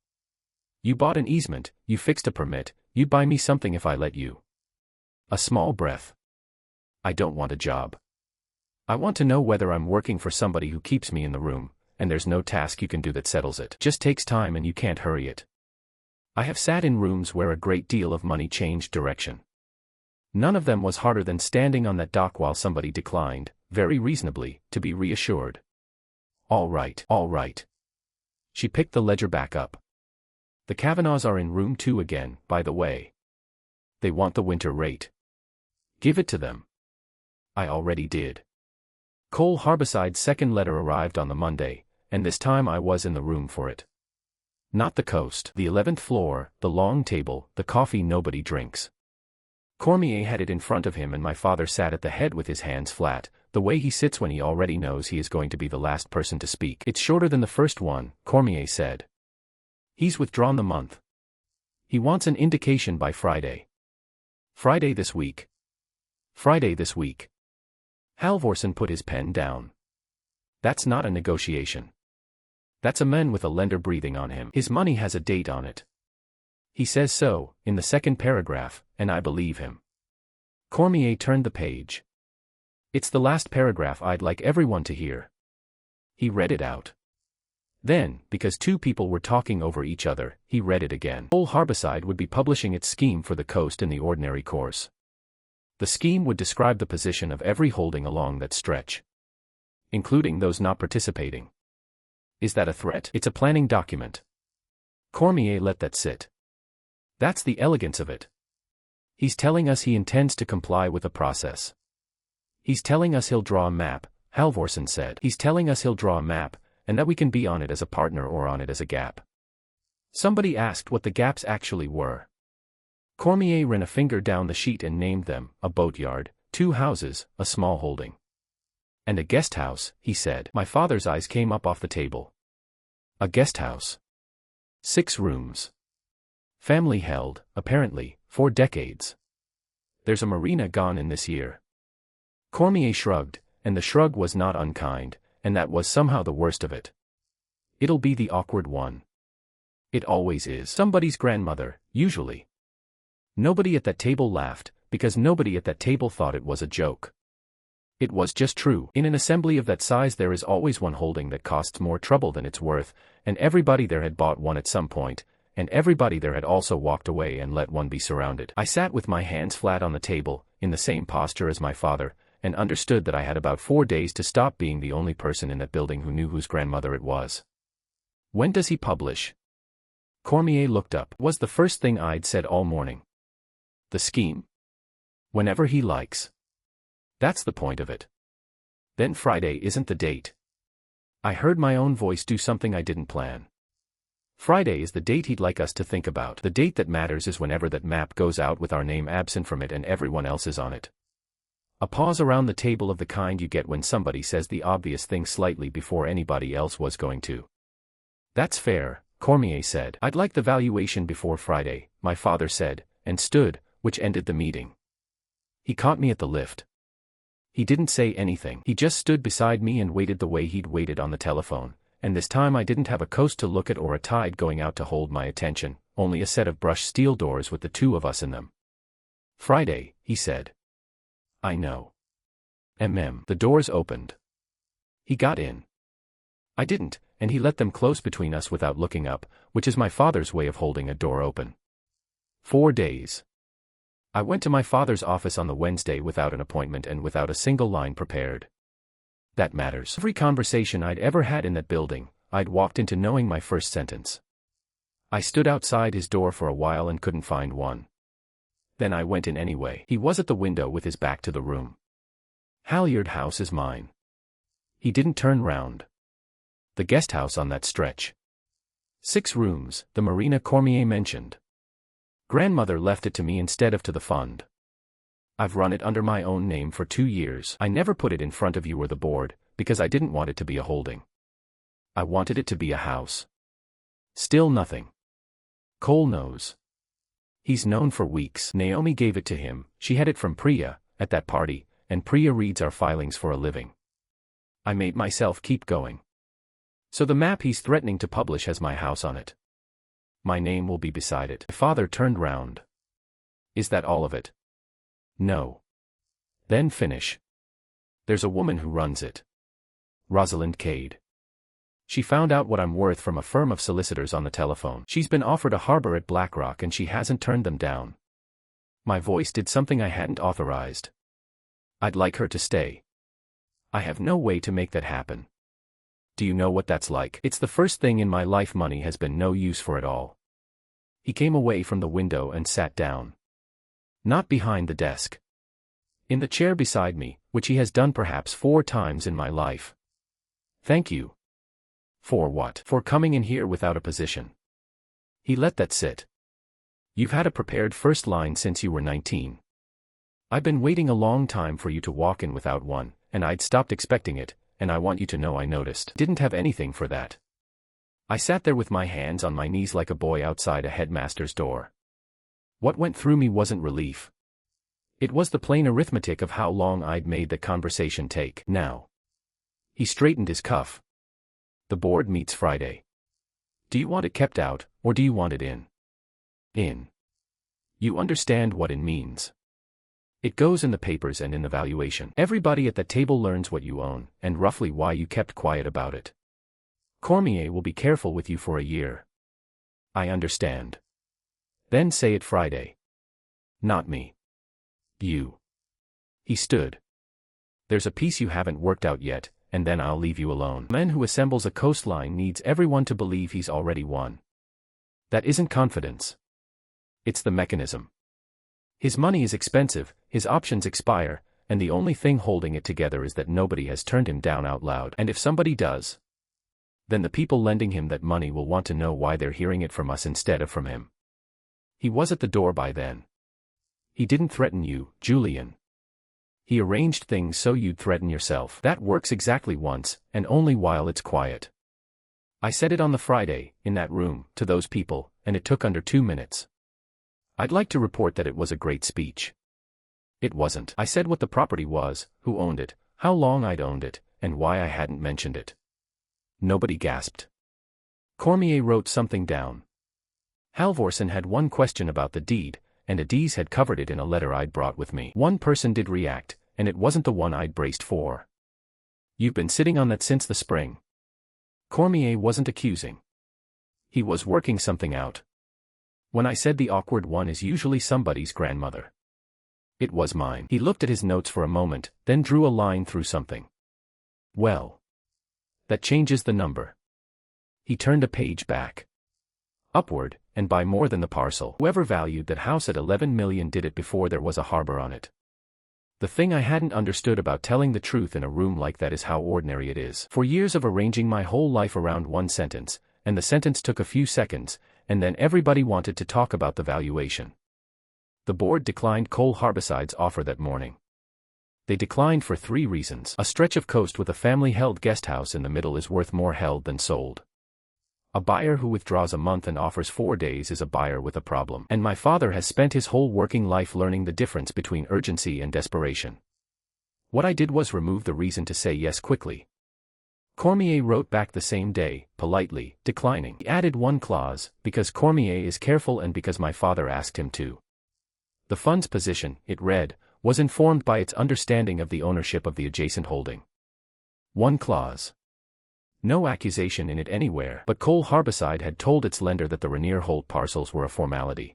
You bought an easement, you fixed a permit, you'd buy me something if I let you. A small breath. I don't want a job. I want to know whether I'm working for somebody who keeps me in the room, and there's no task you can do that settles it. Just takes time and you can't hurry it. I have sat in rooms where a great deal of money changed direction. None of them was harder than standing on that dock while somebody declined, very reasonably, to be reassured. All right, all right. She picked the ledger back up. The Kavanaughs are in room 2 again, by the way. They want the winter rate. Give it to them. I already did. Cole Harborside's second letter arrived on the Monday, and this time I was in the room for it. Not the coast, the 11th floor, the long table, the coffee nobody drinks. Cormier had it in front of him and my father sat at the head with his hands flat, the way he sits when he already knows he is going to be the last person to speak. It's shorter than the first one, Cormier said. He's withdrawn the month. He wants an indication by Friday. Friday this week. Friday this week. Halvorsen put his pen down. That's not a negotiation. That's a man with a lender breathing on him. His money has a date on it. He says so, in the second paragraph, and I believe him. Cormier turned the page. It's the last paragraph I'd like everyone to hear. He read it out. Then, because two people were talking over each other, he read it again. Whole Harbourside would be publishing its scheme for the coast in the ordinary course. The scheme would describe the position of every holding along that stretch, including those not participating. Is that a threat? It's a planning document. Cormier let that sit. That's the elegance of it. He's telling us he intends to comply with the process. He's telling us he'll draw a map, Halvorsen said. He's telling us he'll draw a map, and that we can be on it as a partner or on it as a gap. Somebody asked what the gaps actually were. Cormier ran a finger down the sheet and named them: a boatyard, 2 houses, a small holding, and a guest house, he said. My father's eyes came up off the table. A guest house. 6 rooms. Family held, apparently, 4 decades. There's a marina gone in this year. Cormier shrugged, and the shrug was not unkind, and that was somehow the worst of it. It'll be the awkward one. It always is. Somebody's grandmother, usually. Nobody at that table laughed, because nobody at that table thought it was a joke. It was just true. In an assembly of that size there is always one holding that costs more trouble than it's worth, and everybody there had bought one at some point, and everybody there had also walked away and let one be surrounded. I sat with my hands flat on the table, in the same posture as my father, and understood that I had about 4 days to stop being the only person in that building who knew whose grandmother it was. When does he publish? Cormier looked up. Was the first thing I'd said all morning. The scheme? Whenever he likes. That's the point of it. Then Friday isn't the date. I heard my own voice do something I didn't plan. Friday is the date he'd like us to think about. The date that matters is whenever that map goes out with our name absent from it and everyone else is on it. A pause around the table of the kind you get when somebody says the obvious thing slightly before anybody else was going to. That's fair, Cormier said. I'd like the valuation before Friday, my father said, and stood, which ended the meeting. He caught me at the lift. He didn't say anything. He just stood beside me and waited the way he'd waited on the telephone, and this time I didn't have a coast to look at or a tide going out to hold my attention, only a set of brushed steel doors with the 2 of us in them. Friday, he said. I know. The doors opened. He got in. I didn't, and he let them close between us without looking up, which is my father's way of holding a door open. 4 days. I went to my father's office on the Wednesday without an appointment and without a single line prepared. That matters. Every conversation I'd ever had in that building, I'd walked into knowing my first sentence. I stood outside his door for a while and couldn't find one. Then I went in anyway. He was at the window with his back to the room. Halyard House is mine. He didn't turn round. The guest house on that stretch. 6 rooms, the marina Cormier mentioned. Grandmother left it to me instead of to the fund. I've run it under my own name for 2 years. I never put it in front of you or the board, because I didn't want it to be a holding. I wanted it to be a house. Still nothing. Cole knows. He's known for weeks. Naomi gave it to him. She had it from Priya, at that party, and Priya reads our filings for a living. I made myself keep going. So the map he's threatening to publish has my house on it. My name will be beside it. My father turned round. Is that all of it? No. Then finish. There's a woman who runs it. Rosalind Cade. She found out what I'm worth from a firm of solicitors on the telephone. She's been offered a harbor at BlackRock and she hasn't turned them down. My voice did something I hadn't authorized. I'd like her to stay. I have no way to make that happen. Do you know what that's like? It's the first thing in my life money has been no use for at all. He came away from the window and sat down. Not behind the desk. In the chair beside me, which he has done perhaps 4 times in my life. Thank you. For what? For coming in here without a position. He let that sit. You've had a prepared first line since you were 19. I've been waiting a long time for you to walk in without one, and I'd stopped expecting it, and I want you to know I noticed. Didn't have anything for that. I sat there with my hands on my knees like a boy outside a headmaster's door. What went through me wasn't relief. It was the plain arithmetic of how long I'd made the conversation take. Now. He straightened his cuff. The board meets Friday. Do you want it kept out, or do you want it in? In. You understand what in means. It goes in the papers and in the valuation. Everybody at that table learns what you own, and roughly why you kept quiet about it. Cormier will be careful with you for a year. I understand. Then say it Friday. Not me. You. He stood. There's a piece you haven't worked out yet, and then I'll leave you alone. A man who assembles a coastline needs everyone to believe he's already won. That isn't confidence. It's the mechanism. His money is expensive, his options expire, and the only thing holding it together is that nobody has turned him down out loud. And if somebody does, then the people lending him that money will want to know why they're hearing it from us instead of from him. He was at the door by then. He didn't threaten you, Julian. He arranged things so you'd threaten yourself. That works exactly once, and only while it's quiet. I said it on the Friday, in that room, to those people, and it took under 2 minutes. I'd like to report that it was a great speech. It wasn't. I said what the property was, who owned it, how long I'd owned it, and why I hadn't mentioned it. Nobody gasped. Cormier wrote something down. Halvorsen had one question about the deed, and Adiz had covered it in a letter I'd brought with me. One person did react, and it wasn't the one I'd braced for. You've been sitting on that since the spring. Cormier wasn't accusing. He was working something out. When I said the awkward one is usually somebody's grandmother. It was mine. He looked at his notes for a moment, then drew a line through something. Well. That changes the number. He turned a page back. Upward, and by more than the parcel. Whoever valued that house at 11 million did it before there was a harbor on it. The thing I hadn't understood about telling the truth in a room like that is how ordinary it is. For years of arranging my whole life around one sentence, and the sentence took a few seconds, and then everybody wanted to talk about the valuation. The board declined Cole Harbiside's offer that morning. They declined for 3 reasons. A stretch of coast with a family-held guesthouse in the middle is worth more held than sold. A buyer who withdraws a month and offers 4 days is a buyer with a problem. And my father has spent his whole working life learning the difference between urgency and desperation. What I did was remove the reason to say yes quickly. Cormier wrote back the same day, politely, declining. He added one clause, because Cormier is careful and because my father asked him to. The fund's position, it read, was informed by its understanding of the ownership of the adjacent holding. One clause. No accusation in it anywhere, but Cole Harbiside had told its lender that the Rainier Holt parcels were a formality.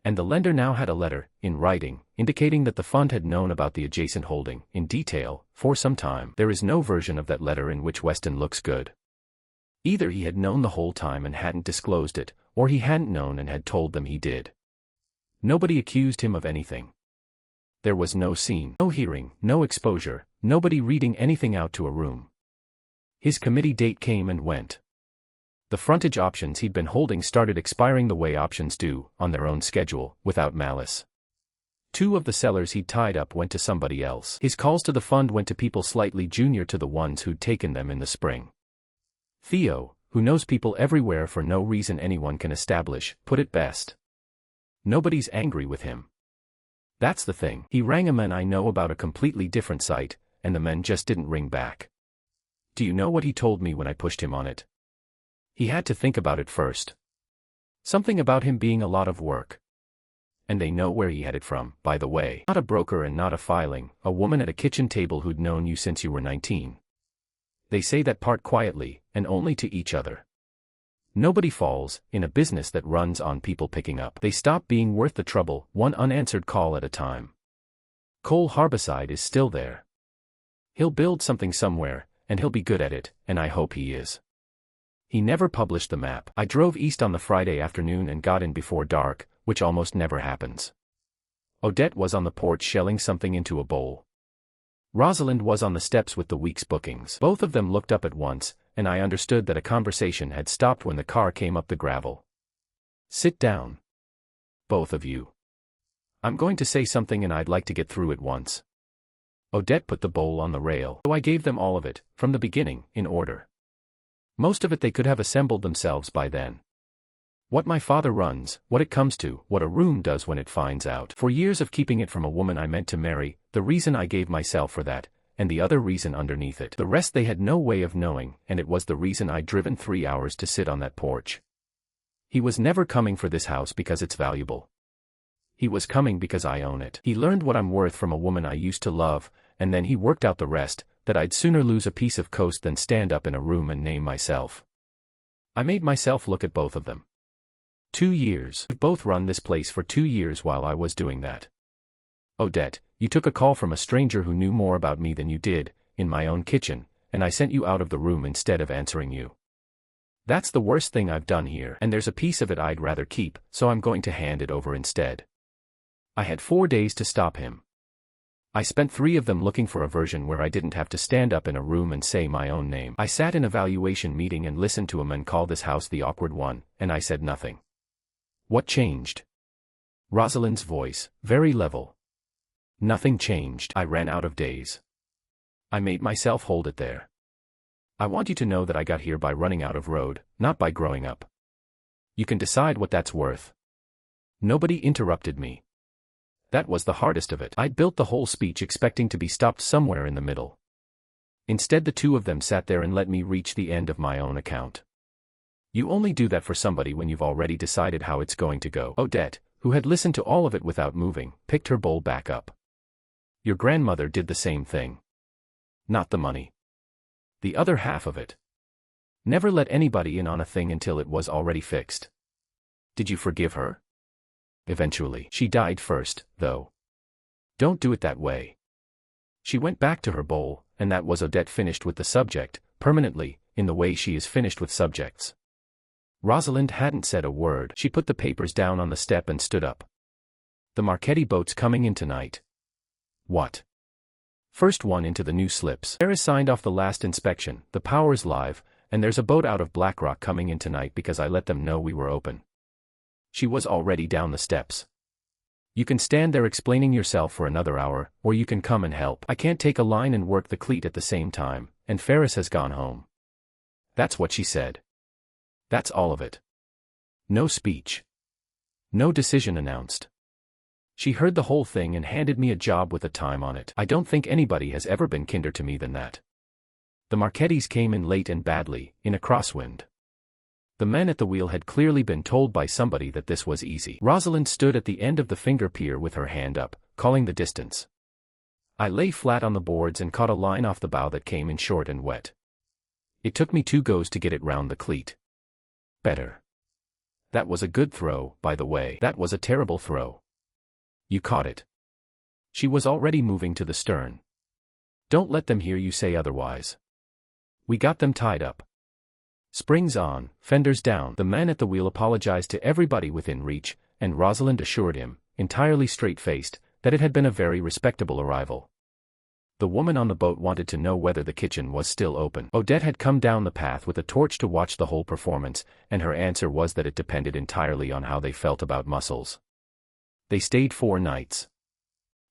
And the lender now had a letter, in writing, indicating that the fund had known about the adjacent holding, in detail, for some time. There is no version of that letter in which Weston looks good. Either he had known the whole time and hadn't disclosed it, or he hadn't known and had told them he did. Nobody accused him of anything. There was no scene, no hearing, no exposure, nobody reading anything out to a room. His committee date came and went. The frontage options he'd been holding started expiring the way options do, on their own schedule, without malice. 2 of the sellers he'd tied up went to somebody else. His calls to the fund went to people slightly junior to the ones who'd taken them in the spring. Theo, who knows people everywhere for no reason anyone can establish, put it best. Nobody's angry with him. That's the thing. He rang a man I know about a completely different site, and the men just didn't ring back. Do you know what he told me when I pushed him on it? He had to think about it first. Something about him being a lot of work. And they know where he had it from, by the way. Not a broker and not a filing, a woman at a kitchen table who'd known you since you were 19. They say that part quietly, and only to each other. Nobody falls, in a business that runs on people picking up. They stop being worth the trouble, one unanswered call at a time. Cole Harbiside is still there. He'll build something somewhere, and he'll be good at it, and I hope he is. He never published the map. I drove east on the Friday afternoon and got in before dark, which almost never happens. Odette was on the porch shelling something into a bowl. Rosalind was on the steps with the week's bookings. Both of them looked up at once, and I understood that a conversation had stopped when the car came up the gravel. Sit down. Both of you. I'm going to say something and I'd like to get through it once. Odette put the bowl on the rail. So I gave them all of it, from the beginning, in order. Most of it they could have assembled themselves by then. What my father runs, what it comes to, what a room does when it finds out. For years of keeping it from a woman I meant to marry, the reason I gave myself for that, and the other reason underneath it. The rest they had no way of knowing, and it was the reason I'd driven 3 hours to sit on that porch. He was never coming for this house because it's valuable. He was coming because I own it. He learned what I'm worth from a woman I used to love, and then he worked out the rest, that I'd sooner lose a piece of coast than stand up in a room and name myself. I made myself look at both of them. 2 years. We've both run this place for 2 years while I was doing that. Odette, you took a call from a stranger who knew more about me than you did, in my own kitchen, and I sent you out of the room instead of answering you. That's the worst thing I've done here, and there's a piece of it I'd rather keep, so I'm going to hand it over instead. I had 4 days to stop him. I spent 3 of them looking for a version where I didn't have to stand up in a room and say my own name. I sat in a valuation meeting and listened to a man call this house the awkward one, and I said nothing. What changed? Rosalind's voice, very level. Nothing changed. I ran out of days. I made myself hold it there. I want you to know that I got here by running out of road, not by growing up. You can decide what that's worth. Nobody interrupted me. That was the hardest of it. I'd built the whole speech expecting to be stopped somewhere in the middle. Instead, the 2 of them sat there and let me reach the end of my own account. You only do that for somebody when you've already decided how it's going to go. Odette, who had listened to all of it without moving, picked her bowl back up. Your grandmother did the same thing. Not the money. The other half of it. Never let anybody in on a thing until it was already fixed. Did you forgive her? Eventually. She died first, though. Don't do it that way. She went back to her bowl, and that was Odette finished with the subject, permanently, in the way she is finished with subjects. Rosalind hadn't said a word. She put the papers down on the step and stood up. The Marchetti boat's coming in tonight. What? First one into the new slips. Heir signed off the last inspection, the power's live, and there's a boat out of Blackrock coming in tonight because I let them know we were open. She was already down the steps. You can stand there explaining yourself for another hour, or you can come and help. I can't take a line and work the cleat at the same time, and Ferris has gone home. That's what she said. That's all of it. No speech. No decision announced. She heard the whole thing and handed me a job with a time on it. I don't think anybody has ever been kinder to me than that. The Marchettis came in late and badly, in a crosswind. The men at the wheel had clearly been told by somebody that this was easy. Rosalind stood at the end of the finger pier with her hand up, calling the distance. I lay flat on the boards and caught a line off the bow that came in short and wet. It took me 2 goes to get it round the cleat. Better. That was a good throw, by the way. That was a terrible throw. You caught it. She was already moving to the stern. Don't let them hear you say otherwise. We got them tied up. Springs on, fenders down. The man at the wheel apologized to everybody within reach, and Rosalind assured him, entirely straight-faced, that it had been a very respectable arrival. The woman on the boat wanted to know whether the kitchen was still open. Odette had come down the path with a torch to watch the whole performance, and her answer was that it depended entirely on how they felt about mussels. They stayed 4 nights.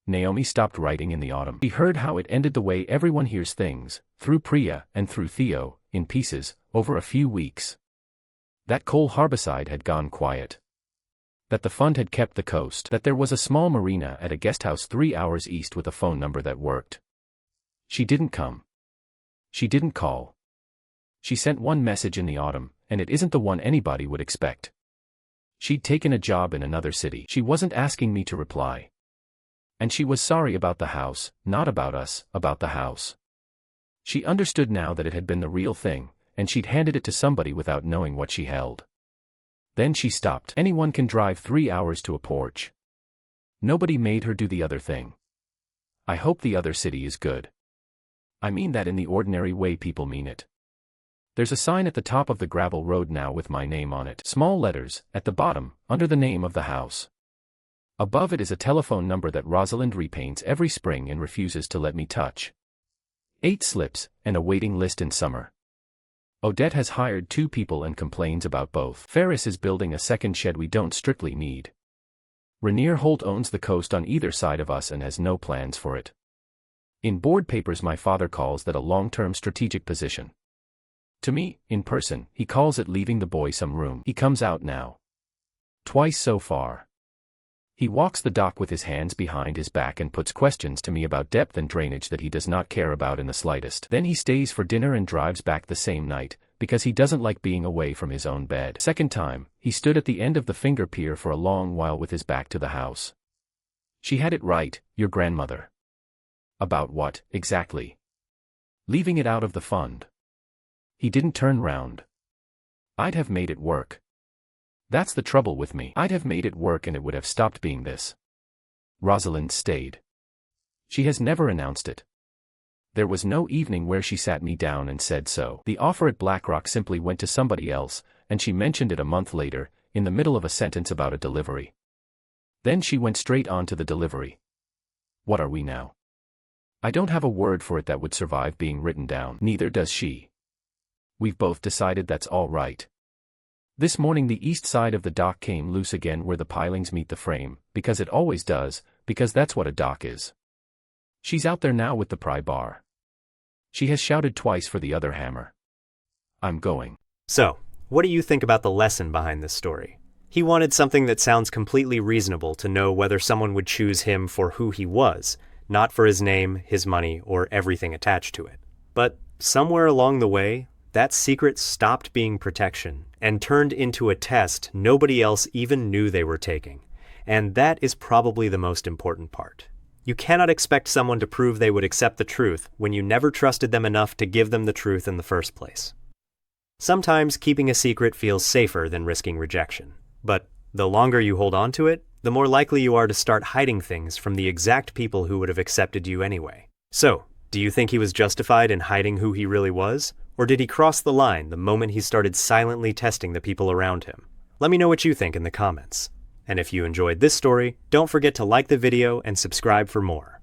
Naomi stopped writing in the autumn. She heard how it ended the way everyone hears things, through Priya and through Theo, in pieces, over a few weeks. That Cole Harbiside had gone quiet. That the fund had kept the coast. That there was a small marina at a guesthouse 3 hours east with a phone number that worked. She didn't come. She didn't call. She sent one message in the autumn, and it isn't the one anybody would expect. She'd taken a job in another city. She wasn't asking me to reply. And she was sorry about the house, not about us, about the house. She understood now that it had been the real thing, and she'd handed it to somebody without knowing what she held. Then she stopped. Anyone can drive 3 hours to a porch. Nobody made her do the other thing. I hope the other city is good. I mean that in the ordinary way people mean it. There's a sign at the top of the gravel road now with my name on it. Small letters, at the bottom, under the name of the house. Above it is a telephone number that Rosalind repaints every spring and refuses to let me touch. 8 slips, and a waiting list in summer. Odette has hired 2 people and complains about both. Ferris is building a second shed we don't strictly need. Rainier Holt owns the coast on either side of us and has no plans for it. In board papers my father calls that a long-term strategic position. To me, in person, he calls it leaving the boy some room. He comes out now. Twice so far. He walks the dock with his hands behind his back and puts questions to me about depth and drainage that he does not care about in the slightest. Then he stays for dinner and drives back the same night, because he doesn't like being away from his own bed. Second time, he stood at the end of the finger pier for a long while with his back to the house. She had it right, your grandmother. About what, exactly? leaving it out of the fund. He didn't turn round. I'd have made it work. That's the trouble with me. I'd have made it work and it would have stopped being this. Rosalind stayed. She has never announced it. There was no evening where she sat me down and said so. The offer at BlackRock simply went to somebody else, and she mentioned it a month later, in the middle of a sentence about a delivery. Then she went straight on to the delivery. What are we now? I don't have a word for it that would survive being written down. Neither does she. We've both decided that's all right. This morning the east side of the dock came loose again where the pilings meet the frame, because it always does, because that's what a dock is. She's out there now with the pry bar. She has shouted twice for the other hammer. I'm going. So, what do you think about the lesson behind this story? He wanted something that sounds completely reasonable to know whether someone would choose him for who he was, not for his name, his money, or everything attached to it. But somewhere along the way, that secret stopped being protection and turned into a test nobody else even knew they were taking. And that is probably the most important part. You cannot expect someone to prove they would accept the truth when you never trusted them enough to give them the truth in the first place. Sometimes keeping a secret feels safer than risking rejection. But the longer you hold on to it, the more likely you are to start hiding things from the exact people who would have accepted you anyway. So, do you think he was justified in hiding who he really was? Or did he cross the line the moment he started silently testing the people around him? Let me know what you think in the comments. And if you enjoyed this story, don't forget to like the video and subscribe for more.